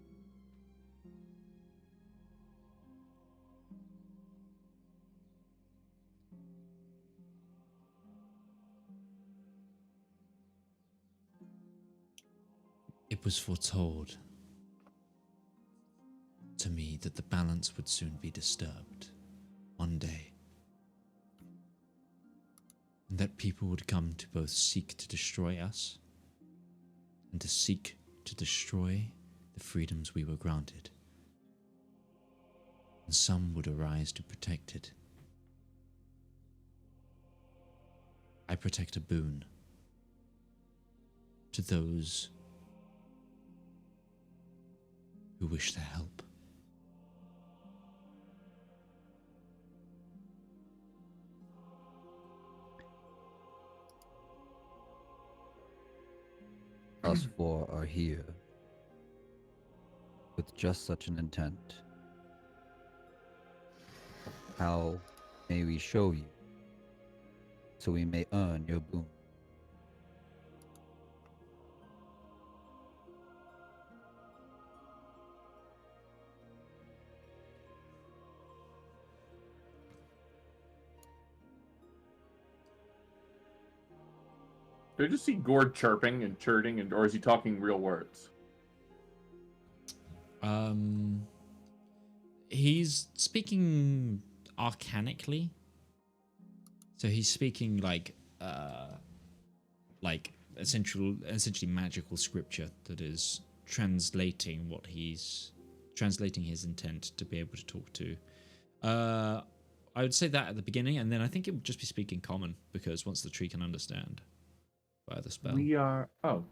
It was foretold to me that the balance would soon be disturbed, one day. And that people would come to both seek to destroy us and to seek to destroy the freedoms we were granted. And some would arise to protect it. I protect a boon to those who wish to help. Us four are here with just such an intent. How may we show you so we may earn your boon? Do I just see Gourd chirping and chirting, or is he talking real words? He's speaking arcanically. So he's speaking like essentially magical scripture that is translating his intent to be able to talk to. I would say that at the beginning, and then I think it would just be speaking common, because once the tree can understand by the spell. We are... Oh.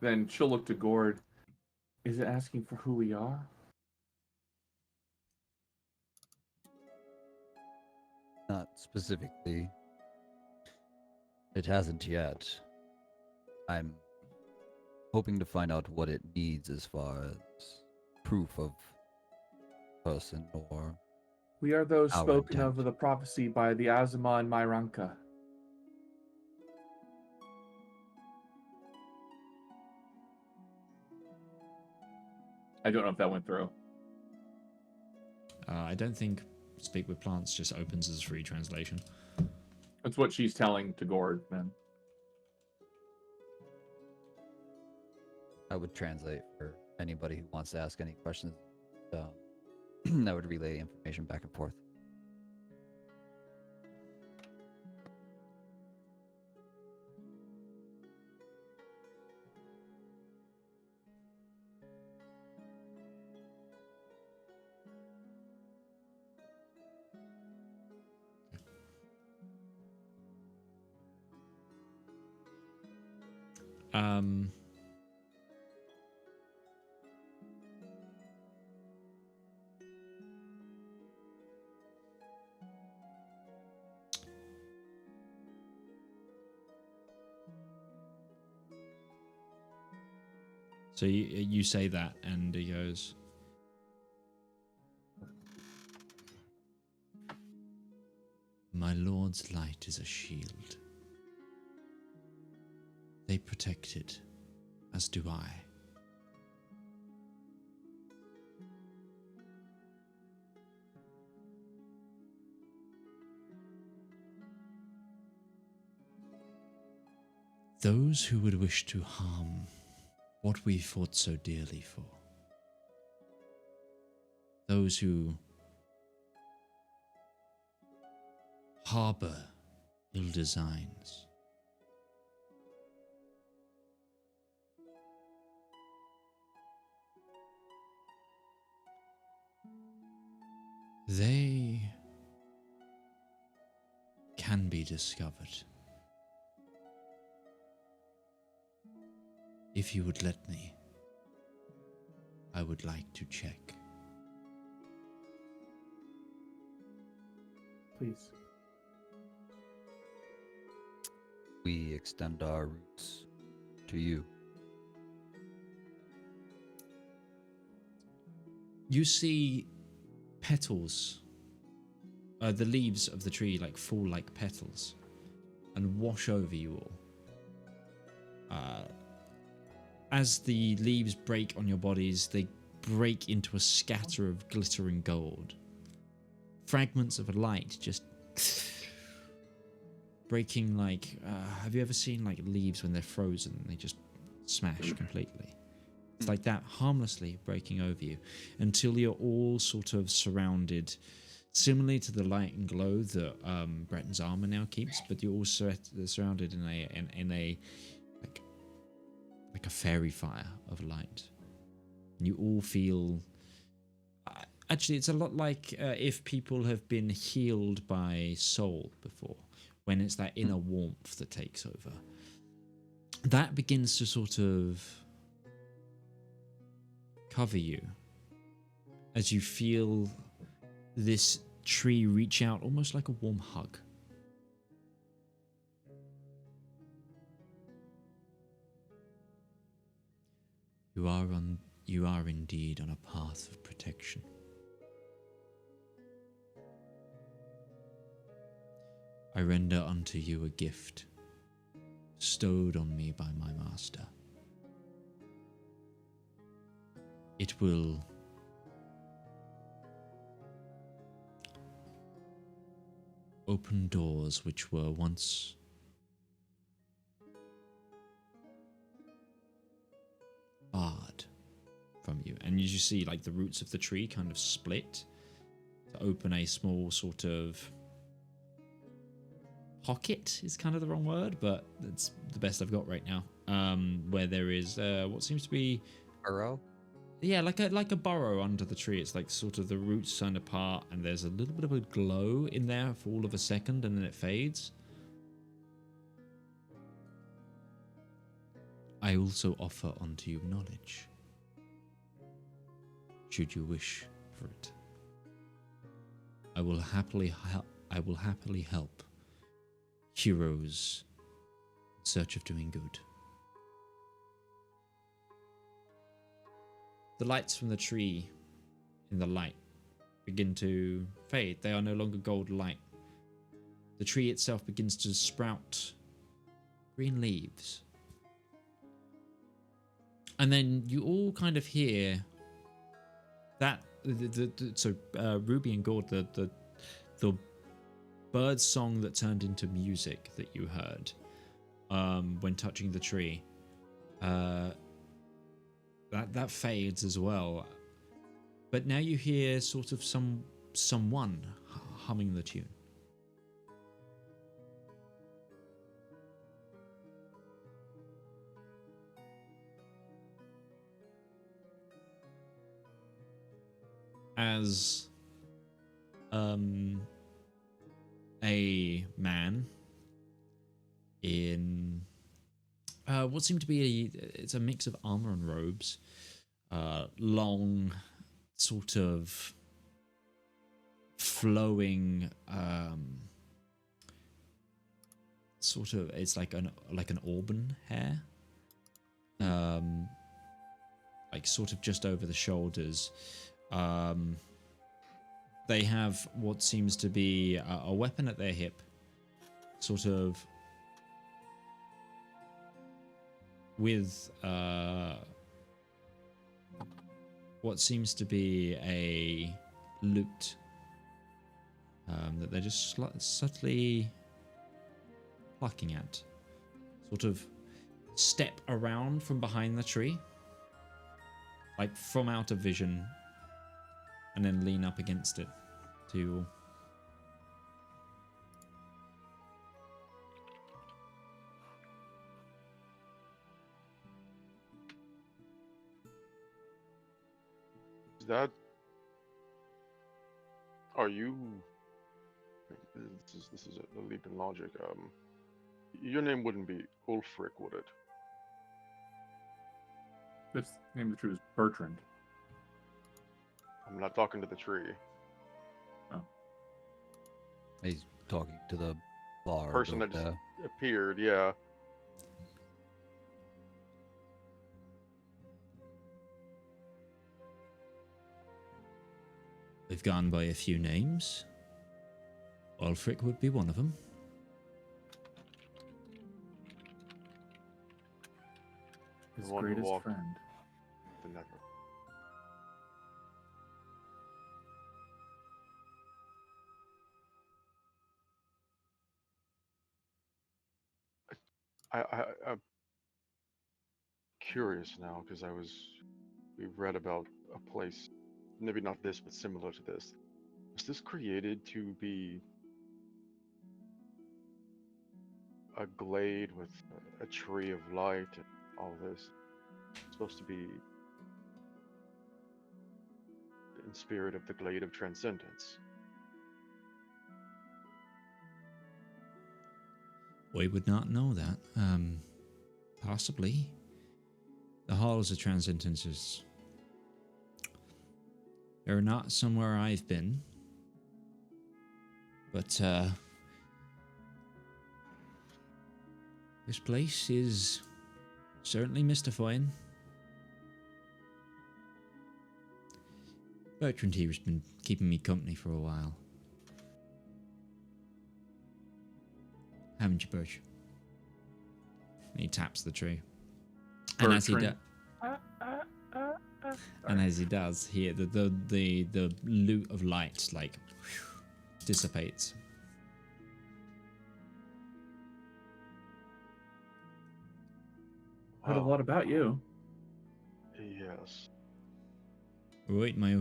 Then she'll look to Gourd. Is it asking for who we are? Not specifically. It hasn't yet. I'm hoping to find out what it needs as far as proof of person or We are those our spoken intent. of with the prophecy by the Azuma and Myranka. I don't know if that went through. I don't think Speak with Plants just opens as a free translation. That's what she's telling to Gourd, man. I would translate for anybody who wants to ask any questions. I would relay information back and forth. Um, so you say that, and he goes, "My lord's light is a shield. They protect it, as do I. Those who would wish to harm what we fought so dearly for, those who harbor ill designs, they can be discovered. If you would let me, I would like to check." Please. We extend our roots to you. You see petals, the leaves of the tree like fall like petals and wash over you all. As the leaves break on your bodies, they break into a scatter of glittering gold. Fragments of light just breaking like... have you ever seen like leaves when they're frozen and they just smash completely? It's like that, harmlessly breaking over you until you're all sort of surrounded, similarly to the light and glow that Breton's armor now keeps, but you're also surrounded in a like a fairy fire of light. And you all feel... actually, it's a lot like if people have been healed by soul before, when it's that inner warmth that takes over. That begins to sort of cover you as you feel this tree reach out almost like a warm hug. You are indeed on a path of protection. I render unto you a gift bestowed on me by my master. It will open doors which were once barred from you. And as you see, like the roots of the tree kind of split to open a small sort of pocket is kind of the wrong word, but that's the best I've got right now. Where there is what seems to be Burrow? yeah, like a burrow under the tree. It's like sort of the roots turn apart, and there's a little bit of a glow in there for all of a second, and then it fades. I also offer unto you knowledge, should you wish for it. I will happily help heroes in search of doing good. The lights from the tree in the light begin to fade. They are no longer gold light. The tree itself begins to sprout green leaves. And then you all kind of hear that Ruby and Gourd, the bird song that turned into music that you heard when touching the tree, that fades as well. But now you hear sort of someone humming the tune. As a man in what seemed to be it's a mix of armor and robes, long, sort of flowing, sort of it's like an auburn hair, like sort of just over the shoulders. They have what seems to be a weapon at their hip, sort of with what seems to be a lute that they're just subtly plucking at. Sort of step around from behind the tree, like from out of vision, and then lean up against it to... Is that... Are you... This is a leap in logic. Your name wouldn't be Ulfric, would it? This name of the tree is Bertrand. I'm not talking to the tree. Oh. He's talking to the bar. Person that just appeared, yeah. We've gone by a few names. Ulfric would be one of them. His The one who greatest walked friend. the nether. I'm curious now because we read about a place, maybe not this, but similar to this. Was this created to be a glade with a tree of light and all this? It's supposed to be in spirit of the glade of transcendence. We would not know that. Possibly. The halls of transcendences. They're not somewhere I've been. But, this place is certainly mystifying. Bertrand here has been keeping me company for a while. Haven't you, Birch? And he taps the tree. And as he does, here the loot of light like dissipates. Heard a lot about you. Yes. Right, my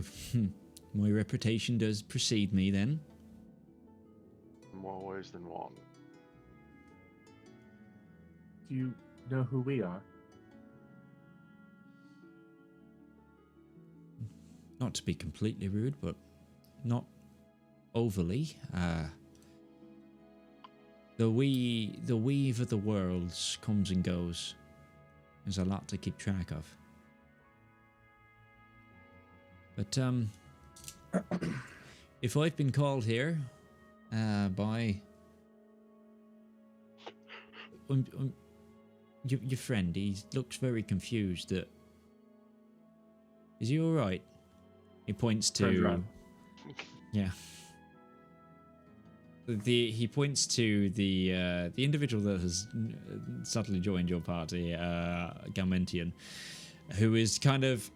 reputation does precede me then. In more ways than one. Do you know who we are? Not to be completely rude, but not overly. The weave of the worlds comes and goes. There's a lot to keep track of. But if I've been called here by your friend, he looks very confused. Is he all right? He points to Yeah. He points to the individual that has subtly joined your party, Galmentian, who is kind of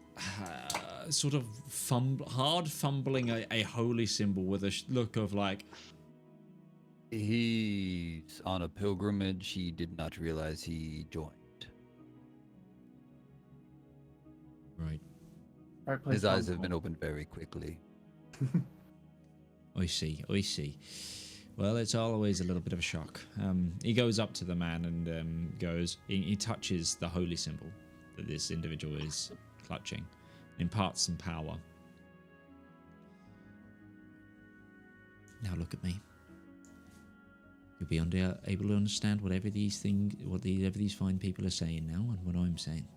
sort of fumbling a holy symbol with a look of like, He's on a pilgrimage. He did not realize he joined. right. Right place, His eyes wrong have been time. opened very quickly. I see. Well, it's always a little bit of a shock. He goes up to the man and goes. He touches the holy symbol that this individual is clutching, imparts some power. Now look at me. You'll be able to understand whatever these fine people are saying now, and what I'm saying.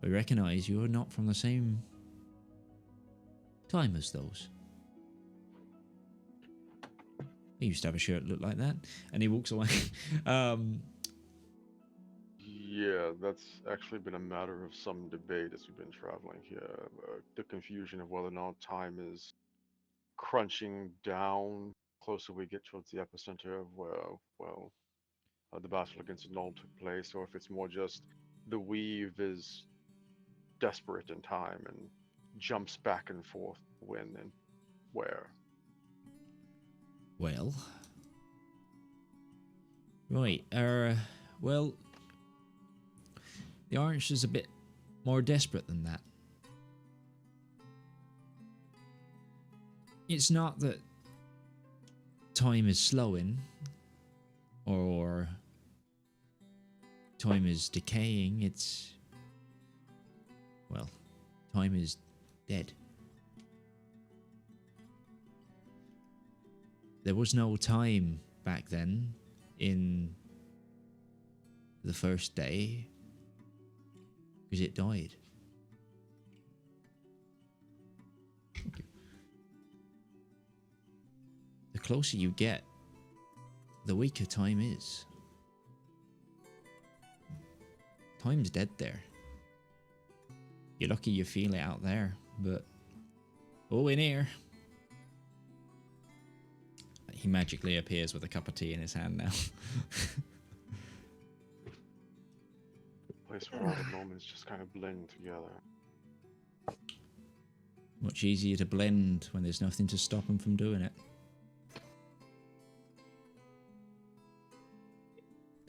I recognise you're not from the same time as those. He used to have a shirt that looked like that, and he walks away. Yeah, that's actually been a matter of some debate as we've been traveling here. The confusion of whether or not time is crunching down closer we get towards the epicenter of where the battle against Null took place, or if it's more just the weave is desperate in time and jumps back and forth when and where. Well, right. Well, the Orange is a bit more desperate than that. It's not that time is slowing or time is decaying. It's, well, time is dead. There was no time back then in the first day because it died. Thank you. The closer you get, the weaker time is. Time's dead there. You're lucky you feel it out there, but in here. He magically appears with a cup of tea in his hand now. The place where all the moments just kind of blend together. Much easier to blend when there's nothing to stop him from doing it.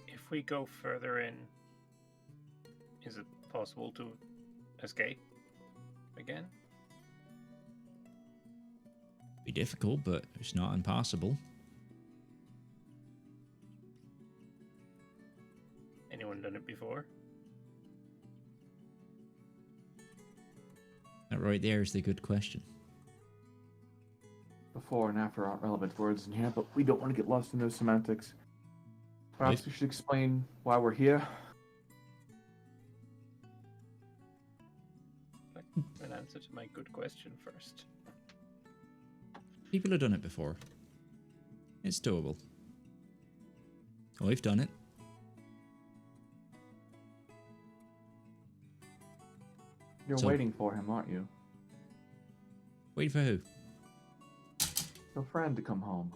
If we go further in, is it possible to escape again? Be difficult, but it's not impossible. Anyone done it before? That right there is the good question. Before and after aren't relevant words in here, but we don't want to get lost in those semantics. Perhaps we should explain why we're here. An answer to my good question first. People have done it before. It's doable. I've done it. You're waiting for him, aren't you? Wait for who? Your friend to come home.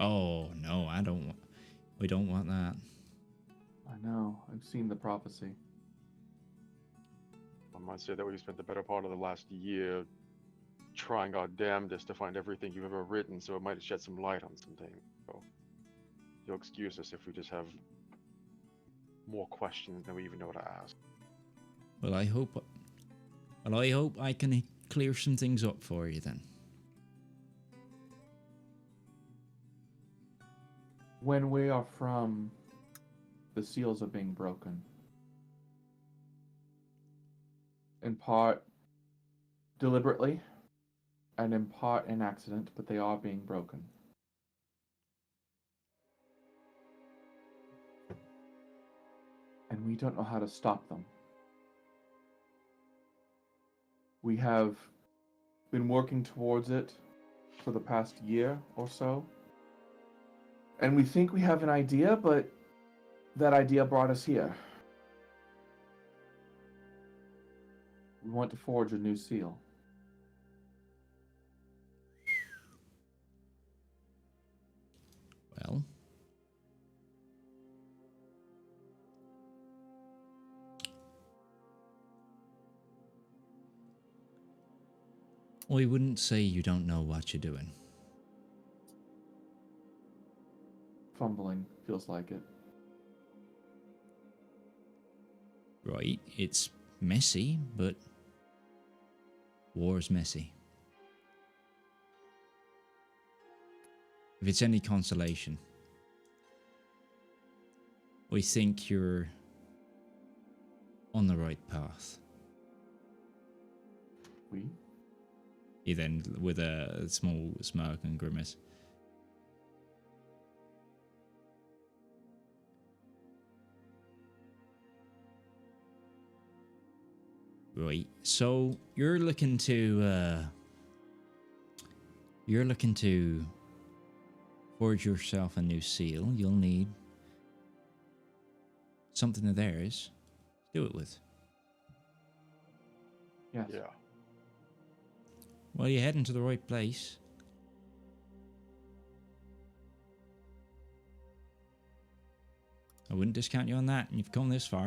Oh, no, we don't want that. I know. I've seen the prophecy. I might say that we spent the better part of the last year trying our damnedest to find everything you've ever written, so it might shed some light on some things. So you'll excuse us if we just have more questions than we even know what to ask. Well, I hope I can clear some things up for you then. When we are from, the seals are being broken. In part deliberately, and in part an accident, but they are being broken. And we don't know how to stop them. We have been working towards it for the past year or so. And we think we have an idea, but that idea brought us here. We want to forge a new seal. I wouldn't say you don't know what you're doing. Fumbling. Feels like it. Right, it's messy, but war's messy. If it's any consolation, I think you're on the right path. We? He then, with a small smirk and grimace. Right, so you're looking to forge yourself a new seal. You'll need something of theirs to do it with. Yes. Yeah. Well, you're heading to the right place. I wouldn't discount you on that, and you've come this far.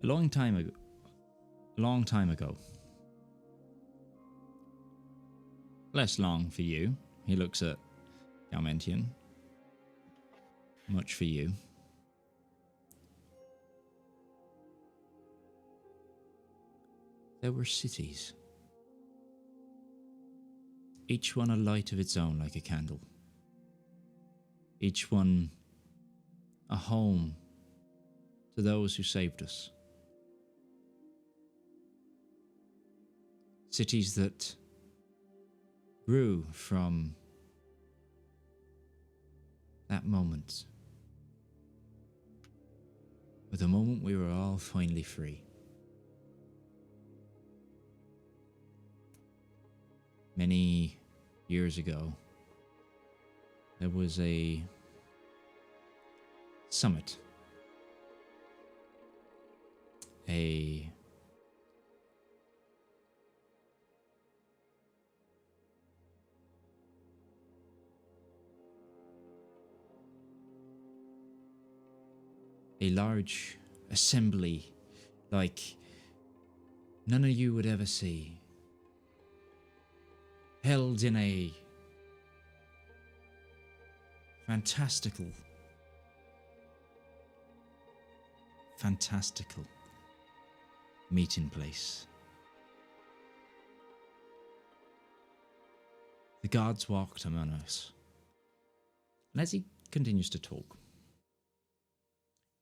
A long time ago. Less long for you. He looks at Galmentian. Much for you. There were cities. Each one a light of its own like a candle. Each one a home to those who saved us. Cities that grew from that moment. With the moment we were all finally free. Many years ago, there was a summit. A large assembly like none of you would ever see, held in a fantastical meeting place. The gods walked among us. And as he continues to talk,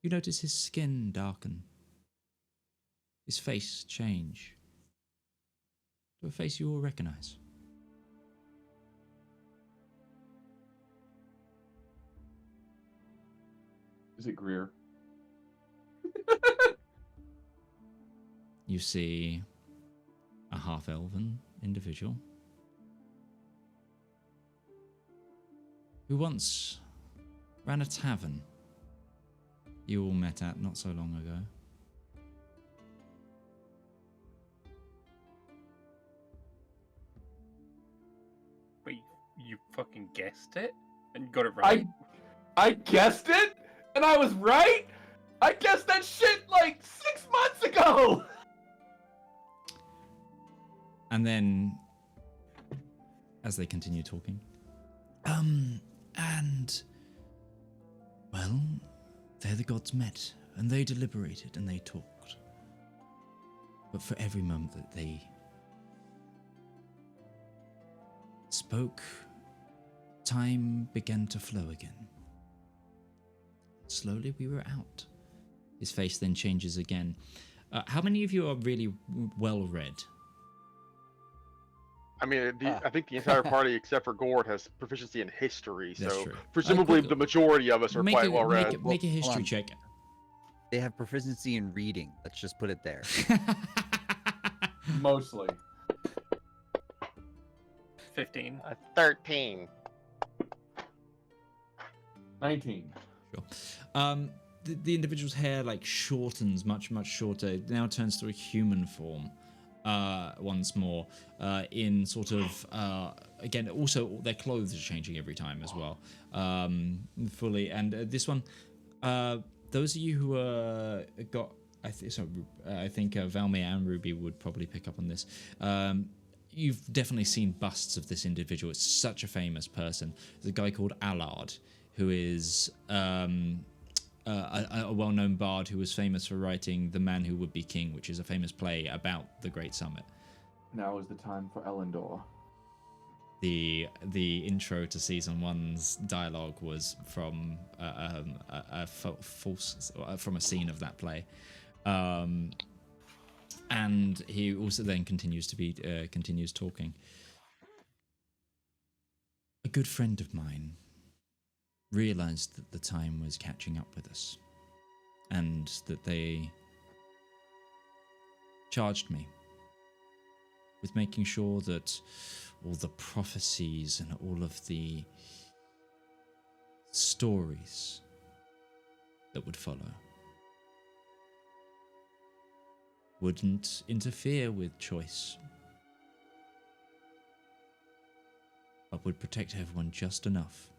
you notice his skin darken, his face change to a face you all recognize. Is it Greer? You see a half-elven individual who once ran a tavern you all met at not so long ago. But you fucking guessed it? And you got it right? I guessed it? And I was right? I guessed that shit like 6 months ago! And then, as they continue talking, well, there the gods met, and they deliberated, and they talked. But for every moment that they spoke, time began to flow again. Slowly we were out. His face then changes again. How many of you are really well read? I mean, I think the entire party, except for Gourd, has proficiency in history, That's so true. presumably the majority of us are quite well read. Make a Hold history on. check. They have proficiency in reading. Let's just put it there. Mostly. 15. 13. 19. Sure. The individual's hair like shortens much shorter. It now turns to a human form. once more, in sort of again. Also, their clothes are changing every time as well, fully. And this one, those of you who got, I think Valymr and Ruby would probably pick up on this. You've definitely seen busts of this individual. It's such a famous person. There's a guy called Allard, who is a well-known bard who was famous for writing The Man Who Would Be King, which is a famous play about the Great Summit. Now is the time for Elendor. The intro to season 1's dialogue was from from a scene of that play. And he also then continues talking. A good friend of mine realized that the time was catching up with us, and that they charged me with making sure that all the prophecies and all of the stories that would follow wouldn't interfere with choice, but would protect everyone just enough.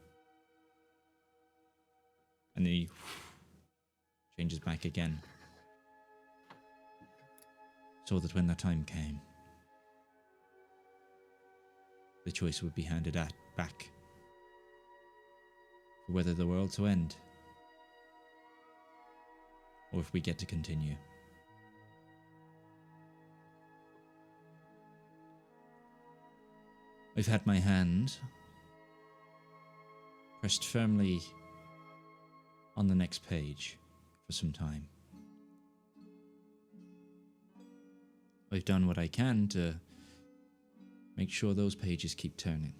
And then he changes back again, so that when the time came, the choice would be handed back for whether the world to end, or if we get to continue. I've had my hand pressed firmly on the next page for some time. I've done what I can to make sure those pages keep turning.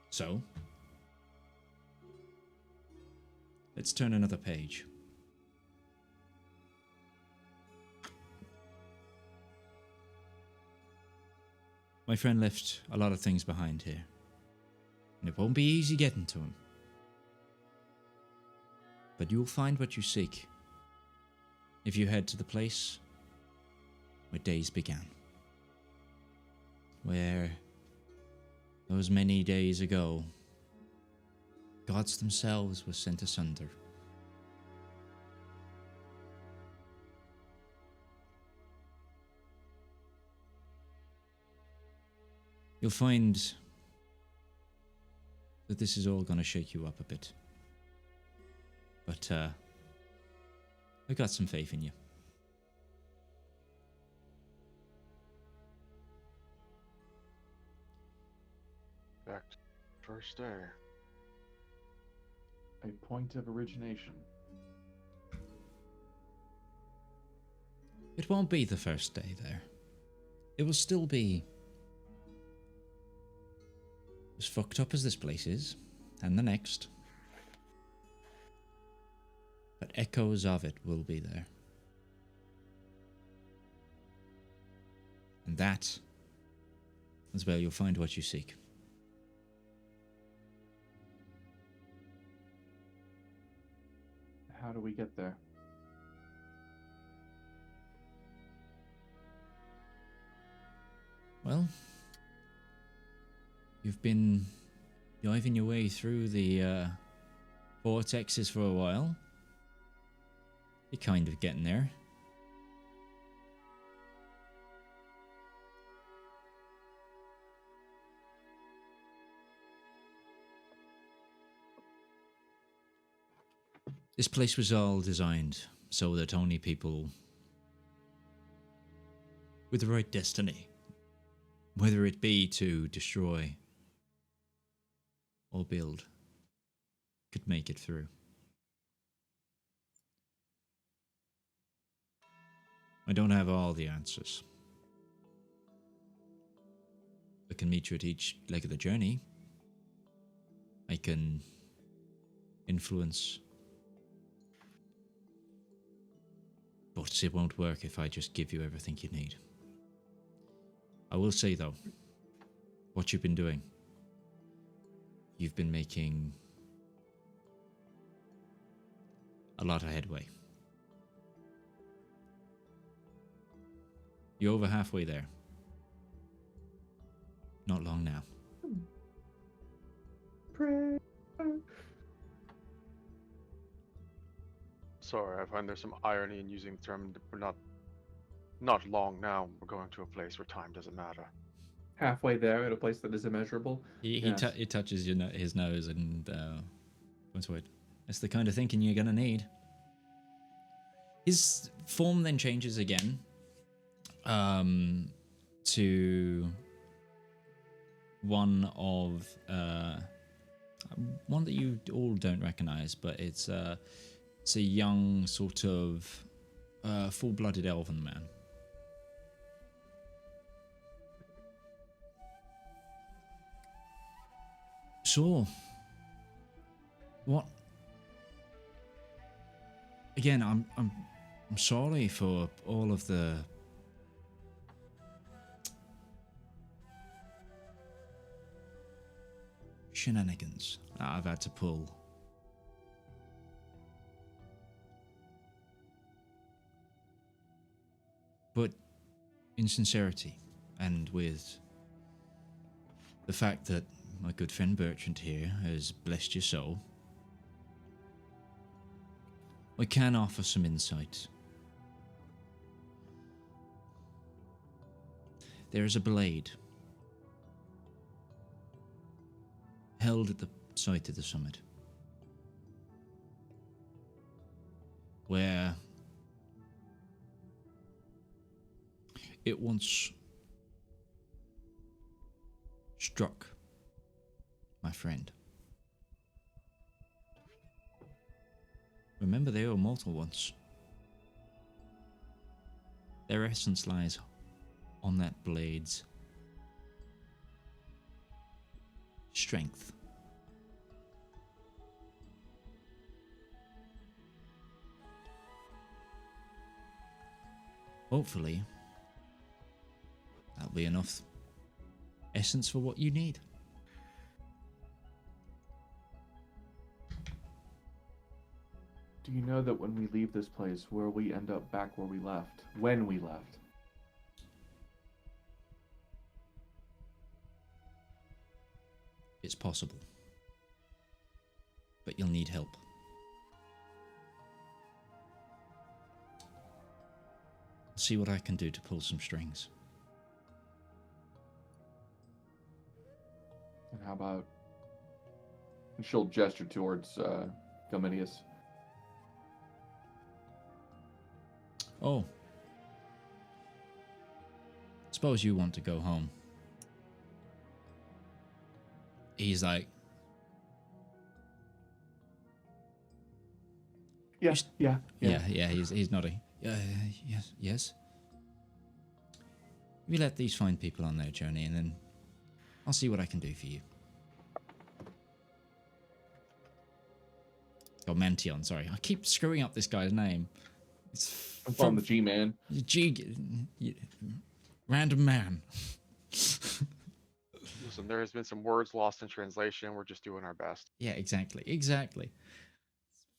So, let's turn another page. My friend left a lot of things behind here, and it won't be easy getting to him. But you'll find what you seek if you head to the place where days began. Where, those many days ago, gods themselves were sent asunder. You'll find that this is all going to shake you up a bit. But, I got some faith in you. Back to first day. A point of origination. It won't be the first day there. It will still be as fucked up as this place is, and the next. But echoes of it will be there. And that is where you'll find what you seek. How do we get there? Well, you've been diving your way through the vortexes for a while. You're kind of getting there. This place was all designed so that only people with the right destiny, whether it be to destroy or build, could make it through. I don't have all the answers. I can meet you at each leg of the journey. I can influence. But it won't work if I just give you everything you need. I will say though, what you've been doing, you've been making a lot of headway. You're over halfway there. Not long now. Pray. Sorry, I find there's some irony in using the term. We're not long now. We're going to a place where time doesn't matter. Halfway there at a place that is immeasurable. He touches his nose and what's the word? That's the kind of thinking you're gonna need. His form then changes again to one of one that you all don't recognize, but it's a young sort of full-blooded elven man. So, what? Again, I'm sorry for all of the shenanigans that I've had to pull. But in sincerity, and with the fact that my good friend Bertrand here has blessed your soul, I can offer some insight. There is a blade held at the site of the summit, where it once struck my friend. Remember, they were mortal once. Their essence lies on that blade's strength. Hopefully, that'll be enough essence for what you need. Do you know that when we leave this place, where we end up back where we left? When we left? It's possible. But you'll need help. I'll see what I can do to pull some strings. And how about... And she'll gesture towards Dominius. Oh. Suppose you want to go home. He's like... Yeah, he's nodding. Yes. We let these fine people on their journey, and then I'll see what I can do for you. Oh, Mantion, sorry. I keep screwing up this guy's name. It's I'm from the G-Man. Random man. Listen, there has been some words lost in translation. We're just doing our best. Yeah, exactly.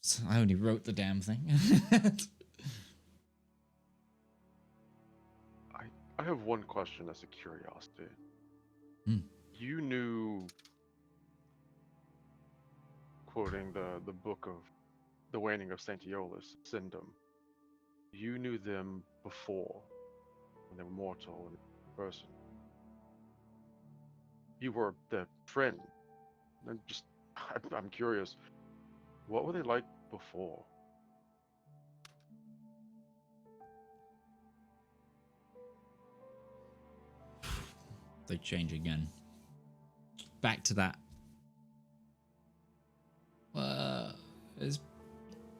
So I only wrote the damn thing. I have one question as a curiosity. Hmm. You knew, quoting the book of the Waning of Saint Aeolus, Syndom, you knew them before, when they were mortal and in person. You were their friend. I'm curious, what were they like before? They change again. Back to that.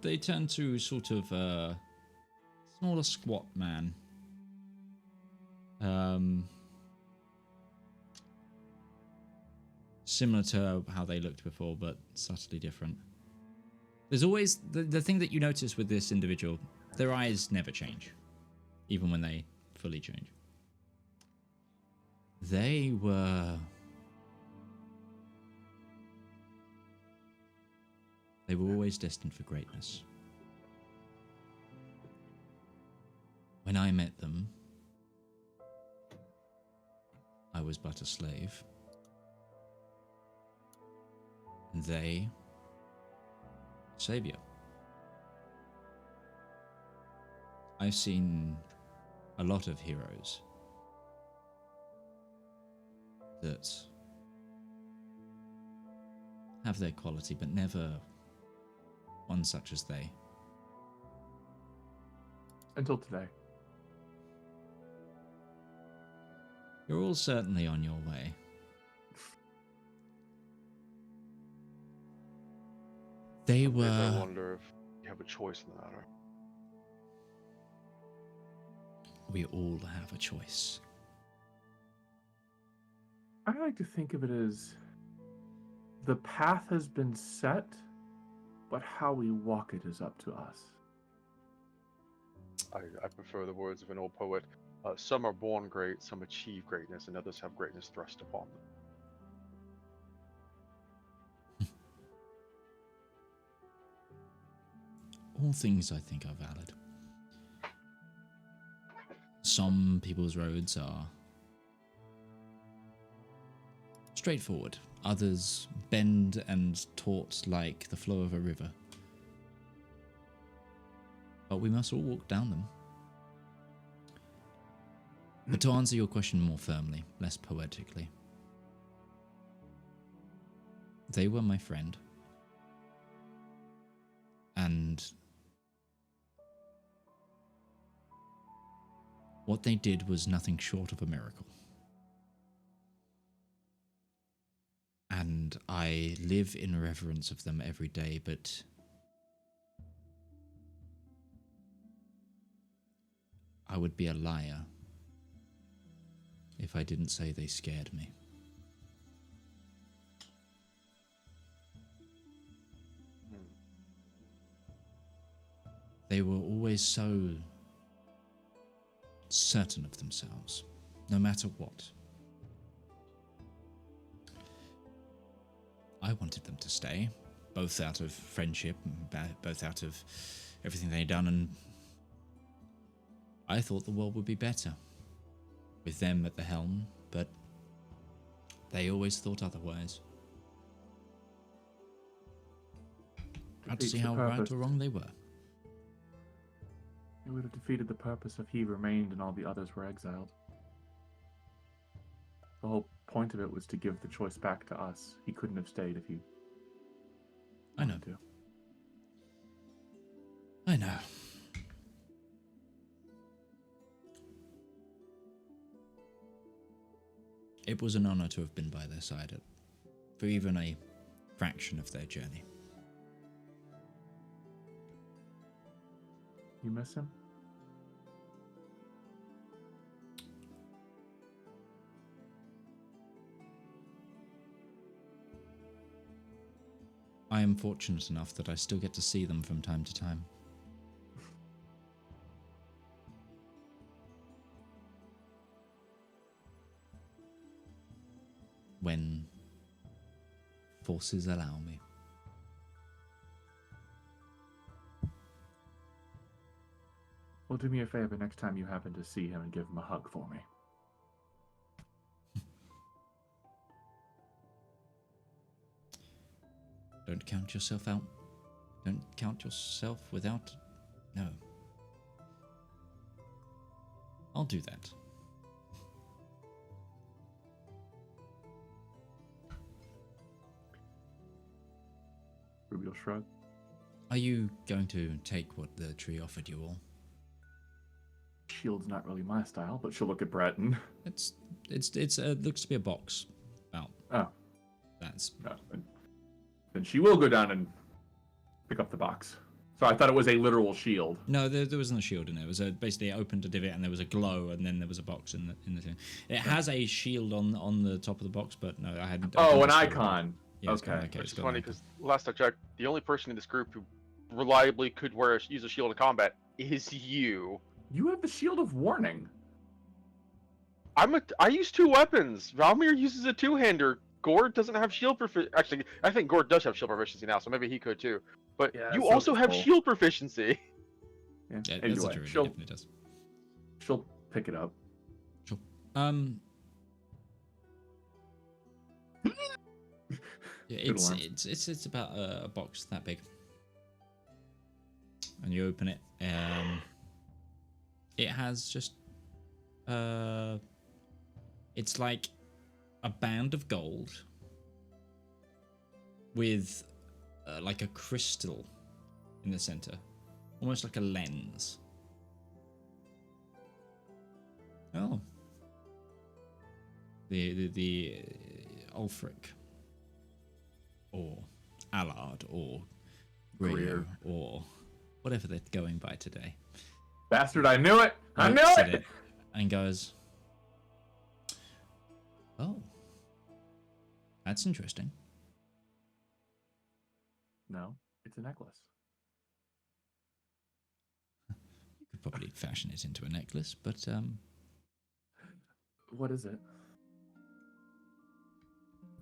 They turn to sort of a smaller, squat man. Similar to how they looked before, but subtly different. There's always the thing that you notice with this individual: their eyes never change, even when they fully change. They were always destined for greatness. When I met them, was but a slave. And they, savior. I've seen a lot of heroes that have their quality, but never one such as they. Until today. You're all certainly on your way. They I were... wonder if you have a choice in the matter. We all have a choice. I like to think of it as the path has been set, but how we walk it is up to us. I prefer the words of an old poet. Some are born great, some achieve greatness, and others have greatness thrust upon them. All things, I think, are valid. Some people's roads are straightforward. Others bend and taut like the flow of a river. But we must all walk down them. But to answer your question more firmly, less poetically, they were my friend. And what they did was nothing short of a miracle. And I live in reverence of them every day, but I would be a liar if I didn't say they scared me. They were always so certain of themselves, no matter what. I wanted them to stay, both out of friendship, and both out of everything they'd done, and I thought the world would be better with them at the helm, but they always thought otherwise. Glad to see how right or wrong they were. It would have defeated the purpose if he remained and all the others were exiled. The whole point of it was to give the choice back to us. He couldn't have stayed if he I know. wanted to. I know. It was an honor to have been by their side for even a fraction of their journey. You miss him? I am fortunate enough that I still get to see them from time to time. When forces allow me. Well, do me a favor next time you happen to see him and give him a hug for me. Don't count yourself out. Don't count yourself without... No. I'll do that. Ruby will shrug. Are you going to take what the tree offered you all? Shield's not really my style, but she'll look at Breton. It's looks to be a box. About. Oh. That's... No, then she will go down and pick up the box. So I thought it was a literal shield. No, there wasn't a shield in it. It was basically it opened a divot and there was a glow and then there was a box in the thing. It has a shield on the top of the box, but no, I hadn't. Oh, an icon. Yeah, Okay. Which is funny because last I checked, the only person in this group who reliably could use a shield in combat is you. You have the shield of warning. I use two weapons. Valymr uses a two-hander. Gourd doesn't have shield proficiency. Actually, I think Gourd does have shield proficiency now, so maybe he could too. But Yeah, you so also does have Cole. shield proficiency. Yeah. Yeah, Anyway, that's a druid, it definitely does. she'll pick it up. Sure. Yeah, Good alarm. it's about a box that big, and you open it. It has just it's like a band of gold with like a crystal in the center, almost like a lens. Oh, the Ulfric, or Allard, or Greer, or whatever they're going by today. Bastard, I knew it! I knew Looks at it! and goes, "Oh, that's interesting." No, it's a necklace. You could probably fashion it into a necklace, but What is it?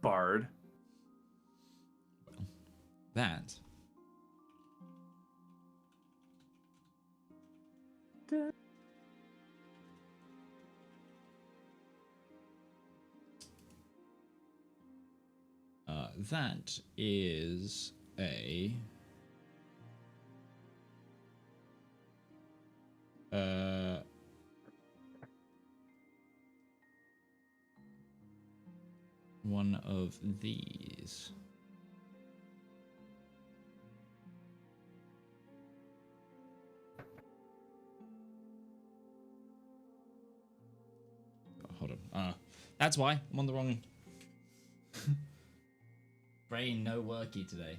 Bard. well, that that is a one of these. Hold on. That's why I'm on the wrong. Brain no worky today.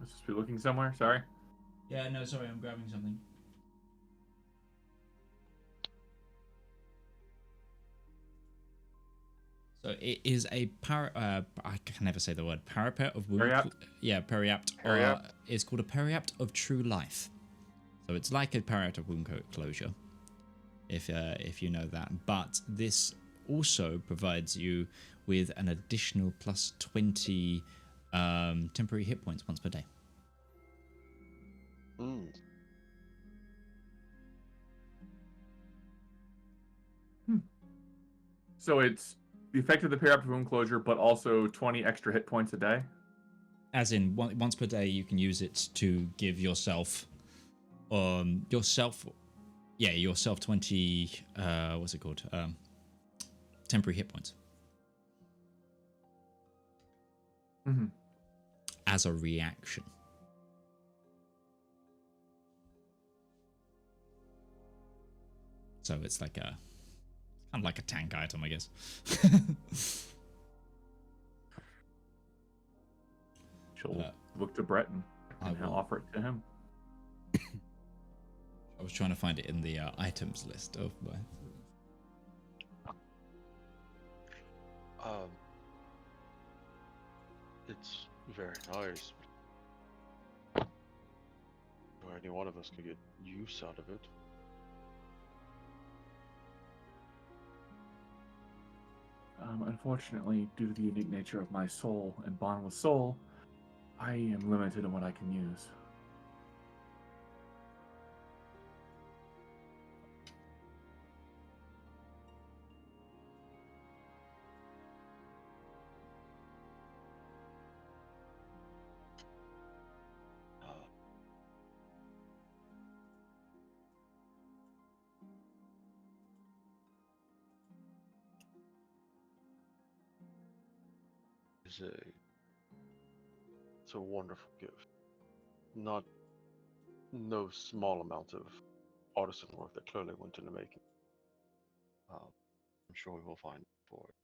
Let's just be looking somewhere. Sorry. Yeah, no, sorry, I'm grabbing something. So it is a I can never say the word parapet of wound. Periapt? Yeah, periapt. Periapt? It's called a periapt of true life. So it's like a periapt of wound closure, if you know that. But this also provides you with an additional plus 20 temporary hit points once per day. Mm. So it's the effect of the periapt wound closure, but also 20 extra hit points a day? As in, once per day, you can use it to give yourself 20. What's it called? Temporary hit points. Mm-hmm. As a reaction. So it's like kind of like a tank item, I guess. She'll look to Breton and will. offer it to him. I was trying to find it in the items list of my. It's very nice. Or any one of us could get use out of it. Unfortunately, due to the unique nature of my soul and bond with soul, I am limited in what I can use. It's a wonderful gift. No small amount of artisan work that clearly went into making. I'm sure we will find for it.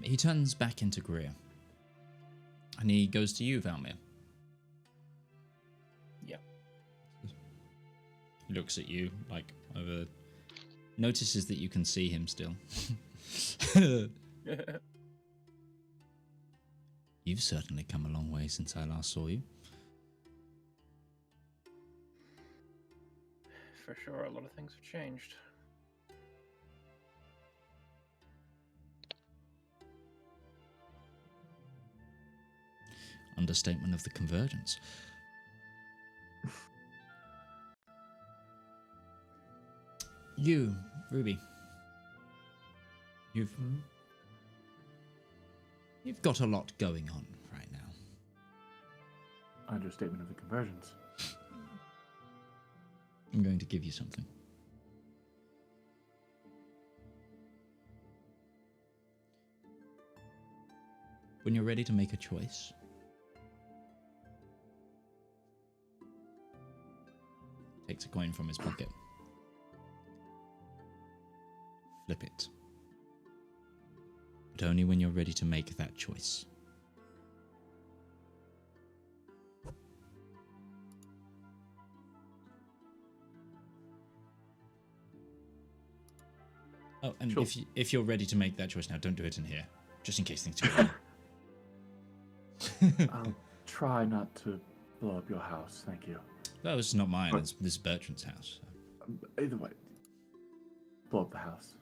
He turns back into Greer. And he goes to you, Valymr. Yeah. He looks at you, like, over Notices that you can see him still. You've certainly come a long way since I last saw you. For sure, a lot of things have changed. Understatement of the convergence. You, Ruby. You've got a lot going on right now. Understatement of the conversions. I'm going to give you something. When you're ready to make a choice, takes a coin from his pocket. Flip it. But only when you're ready to make that choice. Oh, and Sure. if you're ready to make that choice now, don't do it in here, just in case things go wrong. I'll try not to blow up your house, thank you. That was not mine. It's this Bertrand's house. Either way, blow up the house.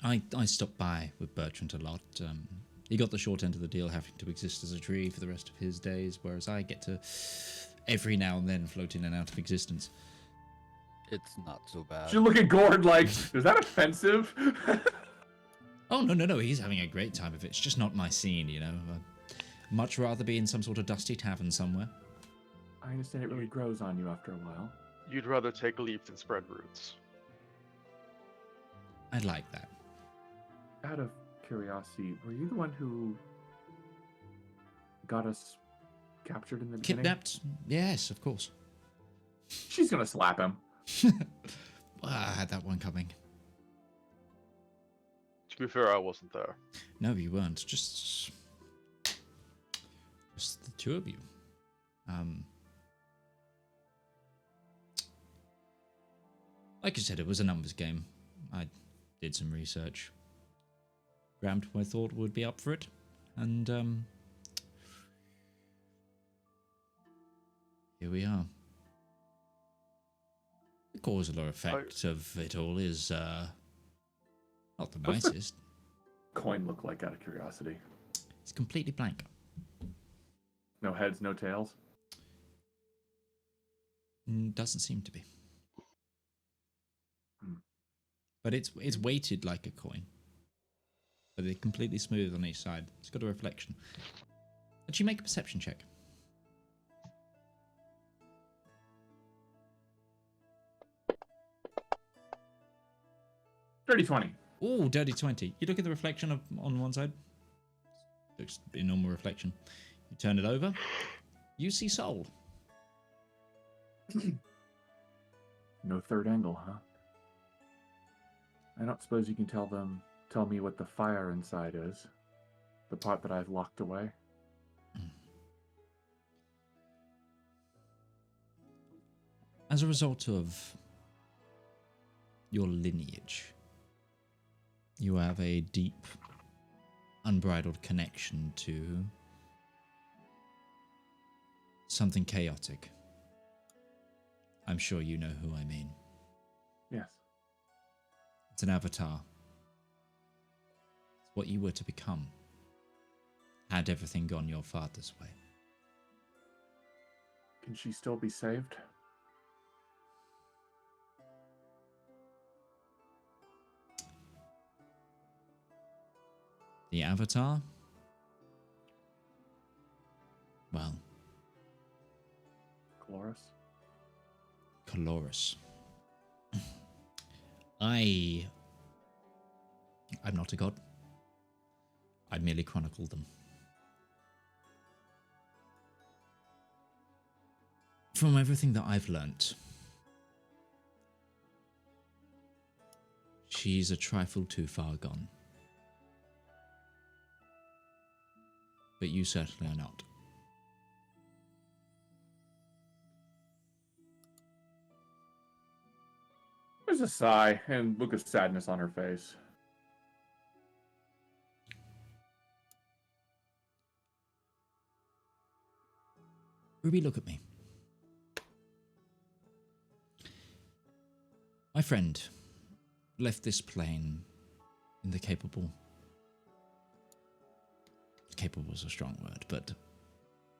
I stopped by with Bertrand a lot. He got the short end of the deal, having to exist as a tree for the rest of his days, whereas I get to every now and then float in and out of existence. It's not so bad. You look at Gourd like, is that offensive? Oh, no, he's having a great time of it. It's just not my scene, you know. I'd much rather be in some sort of dusty tavern somewhere. I understand it really grows on you after a while. You'd rather take a leaf than spread roots. I'd like that. Out of curiosity, were you the one who got us captured in the beginning? Kidnapped? Yes, of course. She's gonna slap him. Well, I had that one coming. To be fair, I wasn't there. No, you weren't. Just the two of you. Like I said, it was a numbers game. I did some research. Grabbed who I thought would be up for it. And here we are. The cause or effect of it all is not the What's the nicest. coin look like, out of curiosity? It's completely blank. No heads, no tails? Doesn't seem to be. Hmm. But it's weighted like a coin. But it's completely smooth on each side. It's got a reflection. Actually, make a perception check. Dirty 20. Ooh, dirty 20. You look at the reflection on one side. Looks a normal reflection. You turn it over. You see soul. No third angle, huh? I don't suppose you can tell me what the fire inside is. The part that I've locked away. As a result of your lineage, you have a deep, unbridled connection to something chaotic. I'm sure you know who I mean. Yes. It's an avatar. It's what you were to become, had everything gone your father's way. Can she still be saved? The avatar? Well, Cloris? I'm not a god. I merely chronicle them. From everything that I've learnt, she's a trifle too far gone. But you certainly are not. There's a sigh and look of sadness on her face. Ruby, look at me. My friend left this plane in the capable. Capable is a strong word, but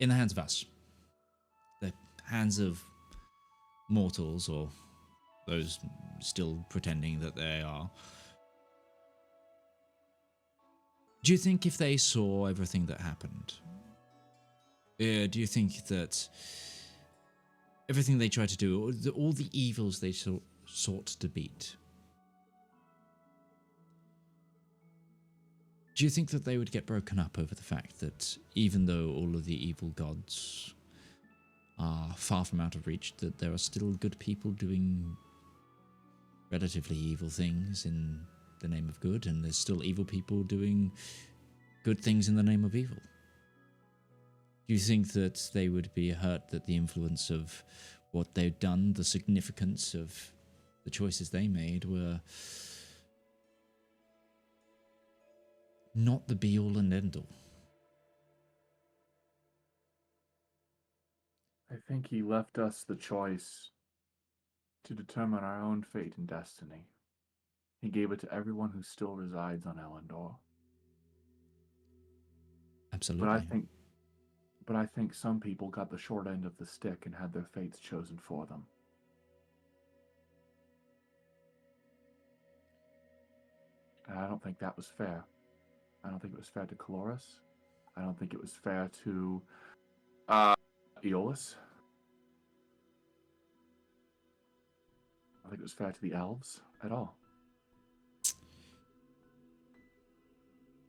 in the hands of us. The hands of mortals, or those still pretending that they are. Do you think if they saw everything that happened, do you think that everything they tried to do, all the evils they sought to beat, do you think that they would get broken up over the fact that even though all of the evil gods are far from out of reach, that there are still good people doing relatively evil things in the name of good, and there's still evil people doing good things in the name of evil? Do you think that they would be hurt that the influence of what they've done, the significance of the choices they made, were not the be-all and end-all? I think he left us the choice to determine our own fate and destiny. He gave it to everyone who still resides on Elendor. Absolutely. But I think some people got the short end of the stick and had their fates chosen for them. And I don't think that was fair. I don't think it was fair to Caloris. I don't think it was fair to Aeolus. I don't think it was fair to the elves at all.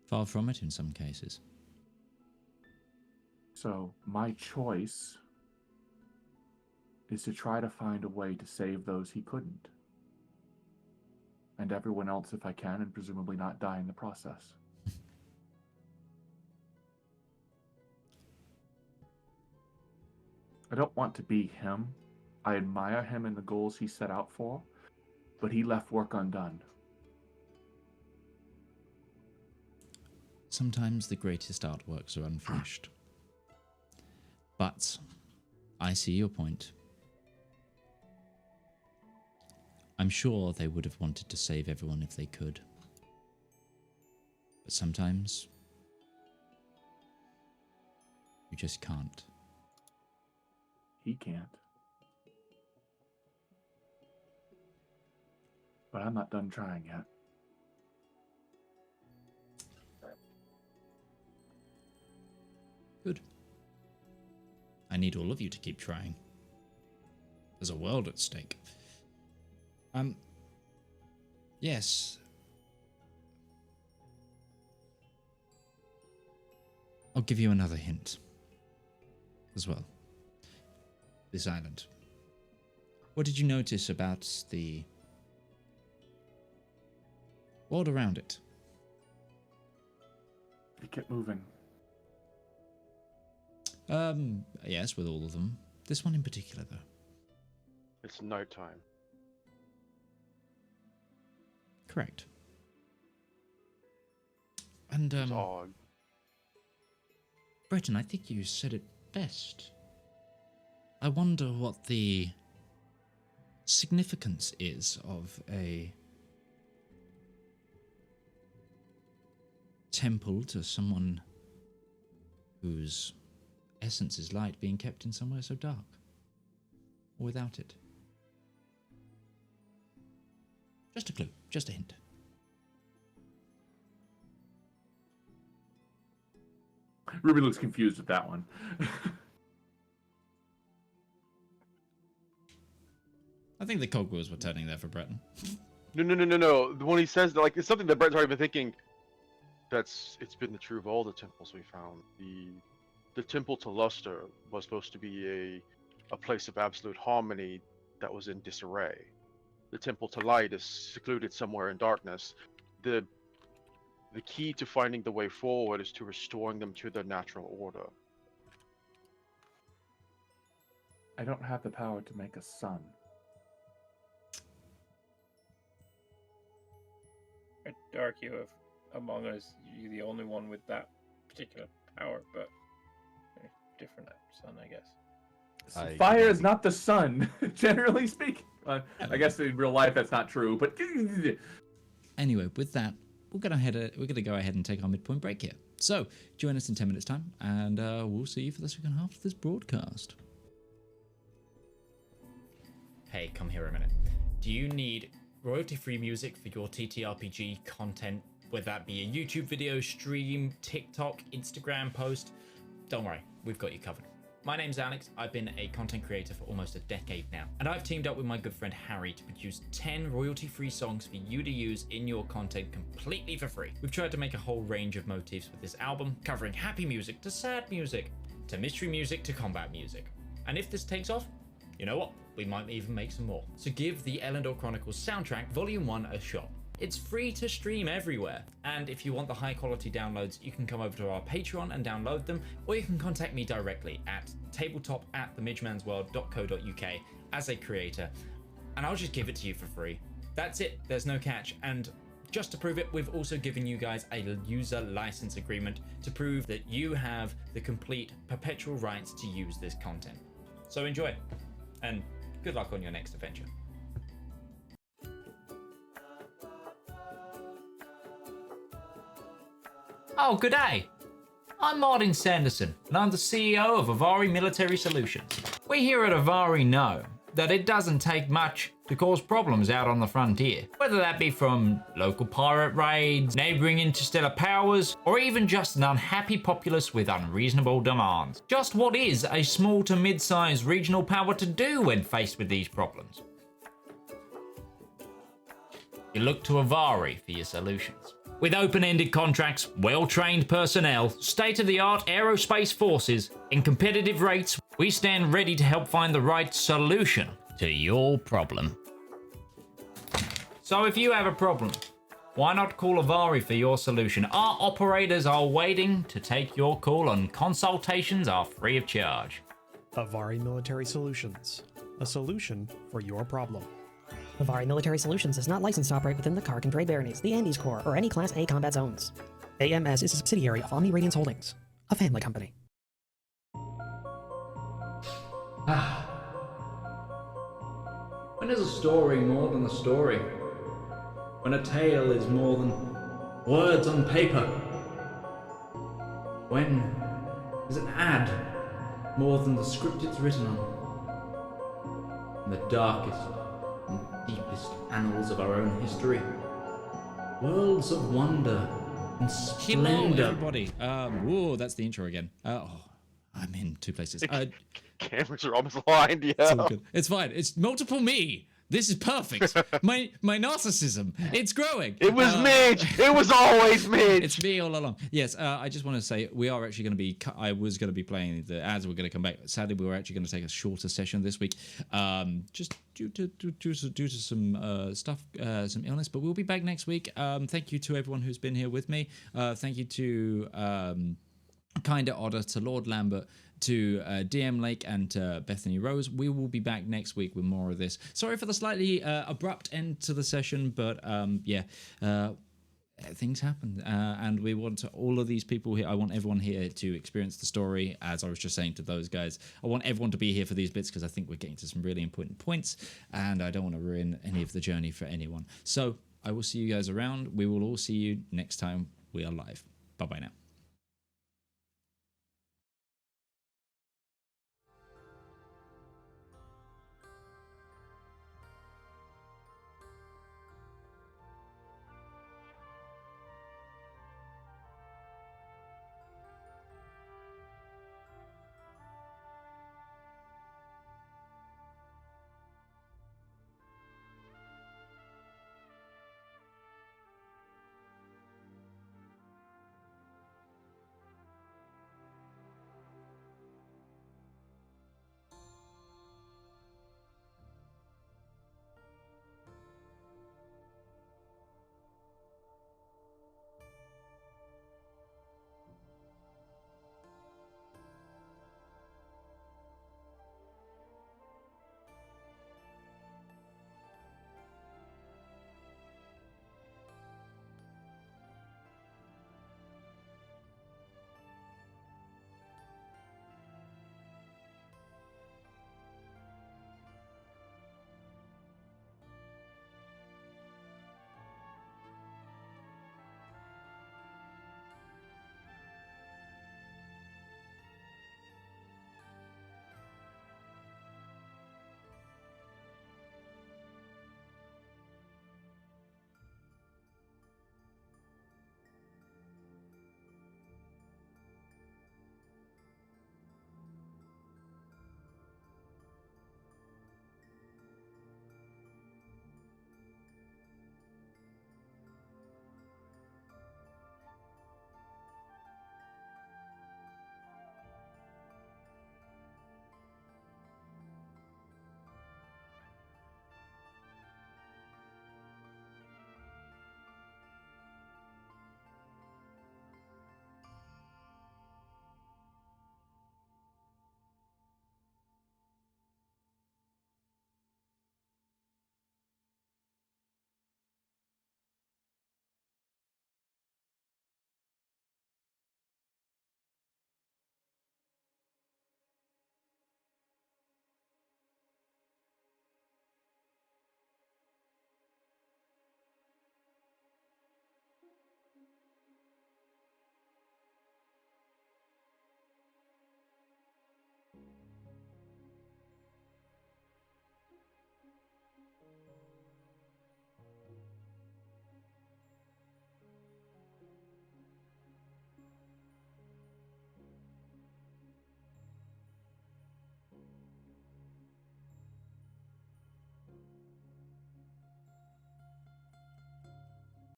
Far from it in some cases. So my choice is to try to find a way to save those he couldn't. And everyone else if I can, and presumably not die in the process. I don't want to be him. I admire him and the goals he set out for, but he left work undone. Sometimes the greatest artworks are unfinished. But I see your point. I'm sure they would have wanted to save everyone if they could. But sometimes you just can't. He can't. But I'm not done trying yet. Good. I need all of you to keep trying. There's a world at stake. Yes. I'll give you another hint as well. This island. What did you notice about the world around it? It kept moving. Yes, with all of them. This one in particular, though. It's nighttime. Correct. And, It's odd. Breton, I think you said it best. I wonder what the significance is of a temple to someone whose essence is light being kept in somewhere so dark, or without it. Just a clue, just a hint. Ruby looks confused at that one. I think the cogwheels were turning there for Breton. No. When he says that, like, it's something that Brett's already been thinking. It's been the true of all the temples we found. The temple to Luster was supposed to be a place of absolute harmony that was in disarray. The temple to light is secluded somewhere in darkness. The key to finding the way forward is to restoring them to their natural order. I don't have the power to make a sun. argue if among us you're the only one with that particular power, but different sun, I guess. Fire is not the sun, generally speaking. I guess in real life that's not true, but Anyway, with that, we're gonna go ahead and take our midpoint break here. So join us in 10 minutes time, and we'll see you for the second half of this broadcast. Hey, come here a minute. Do you need royalty-free music for your TTRPG content, whether that be a YouTube video, stream, TikTok, Instagram post? Don't worry, we've got you covered. My name's Alex, I've been a content creator for almost a decade now, and I've teamed up with my good friend Harry to produce 10 royalty-free songs for you to use in your content completely for free. We've tried to make a whole range of motifs with this album, covering happy music to sad music, to mystery music to combat music. And if this takes off, you know what? We might even make some more. So give the Elendor Chronicles soundtrack Volume 1 a shot. It's free to stream everywhere, and if you want the high quality downloads, you can come over to our Patreon and download them, or you can contact me directly at tabletop@themidgemansworld.co.uk as a creator, and I'll just give it to you for free. That's it, there's no catch, and just to prove it, we've also given you guys a user license agreement to prove that you have the complete perpetual rights to use this content. So enjoy it, and good luck on your next adventure. Oh, good day. I'm Martin Sanderson, and I'm the CEO of Avari Military Solutions. We here at Avari know that it doesn't take much to cause problems out on the frontier, whether that be from local pirate raids, neighboring interstellar powers, or even just an unhappy populace with unreasonable demands. Just what is a small to mid-sized regional power to do when faced with these problems? You look to Avari for your solutions. With open-ended contracts, well-trained personnel, state-of-the-art aerospace forces, and competitive rates, we stand ready to help find the right solution to your problem. So if you have a problem, why not call Avari for your solution? Our operators are waiting to take your call, and consultations are free of charge. Avari Military Solutions, a solution for your problem. Avari Military Solutions is not licensed to operate within the Kark and Dre Baronies, the Andes Corps, or any Class A combat zones. AMS is a subsidiary of Omni Radiance Holdings, a family company. When is a story more than a story? When a tale is more than words on paper? When is an ad more than the script it's written on? In the darkest and deepest annals of our own history, worlds of wonder and splendor. Hello, everybody. Whoa, that's the intro again. I'm in two places. Cameras are almost aligned, yeah. It's all good. It's fine. It's multiple me. This is perfect. My narcissism. It's growing. It was Midge. It was always Midge. It's me all along. Yes. I just want to say we are actually going to be. I was going to be playing the ads. We're going to come back. Sadly, we were actually going to take a shorter session this week, just due to some stuff, some illness. But we'll be back next week. Thank you to everyone who's been here with me. Thank you to Kinda Otter, to Lord Lambert, to DM Lake, and to Bethany Rose. We will be back next week with more of this. Sorry for the slightly abrupt end to the session, but things happen, and we want all of these people here. I want everyone here to experience the story, as I was just saying to those guys. I want everyone to be here for these bits because I think we're getting to some really important points, and I don't want to ruin any of the journey for anyone. So I will see you guys around. We will all see you next time we are live. Bye-bye now.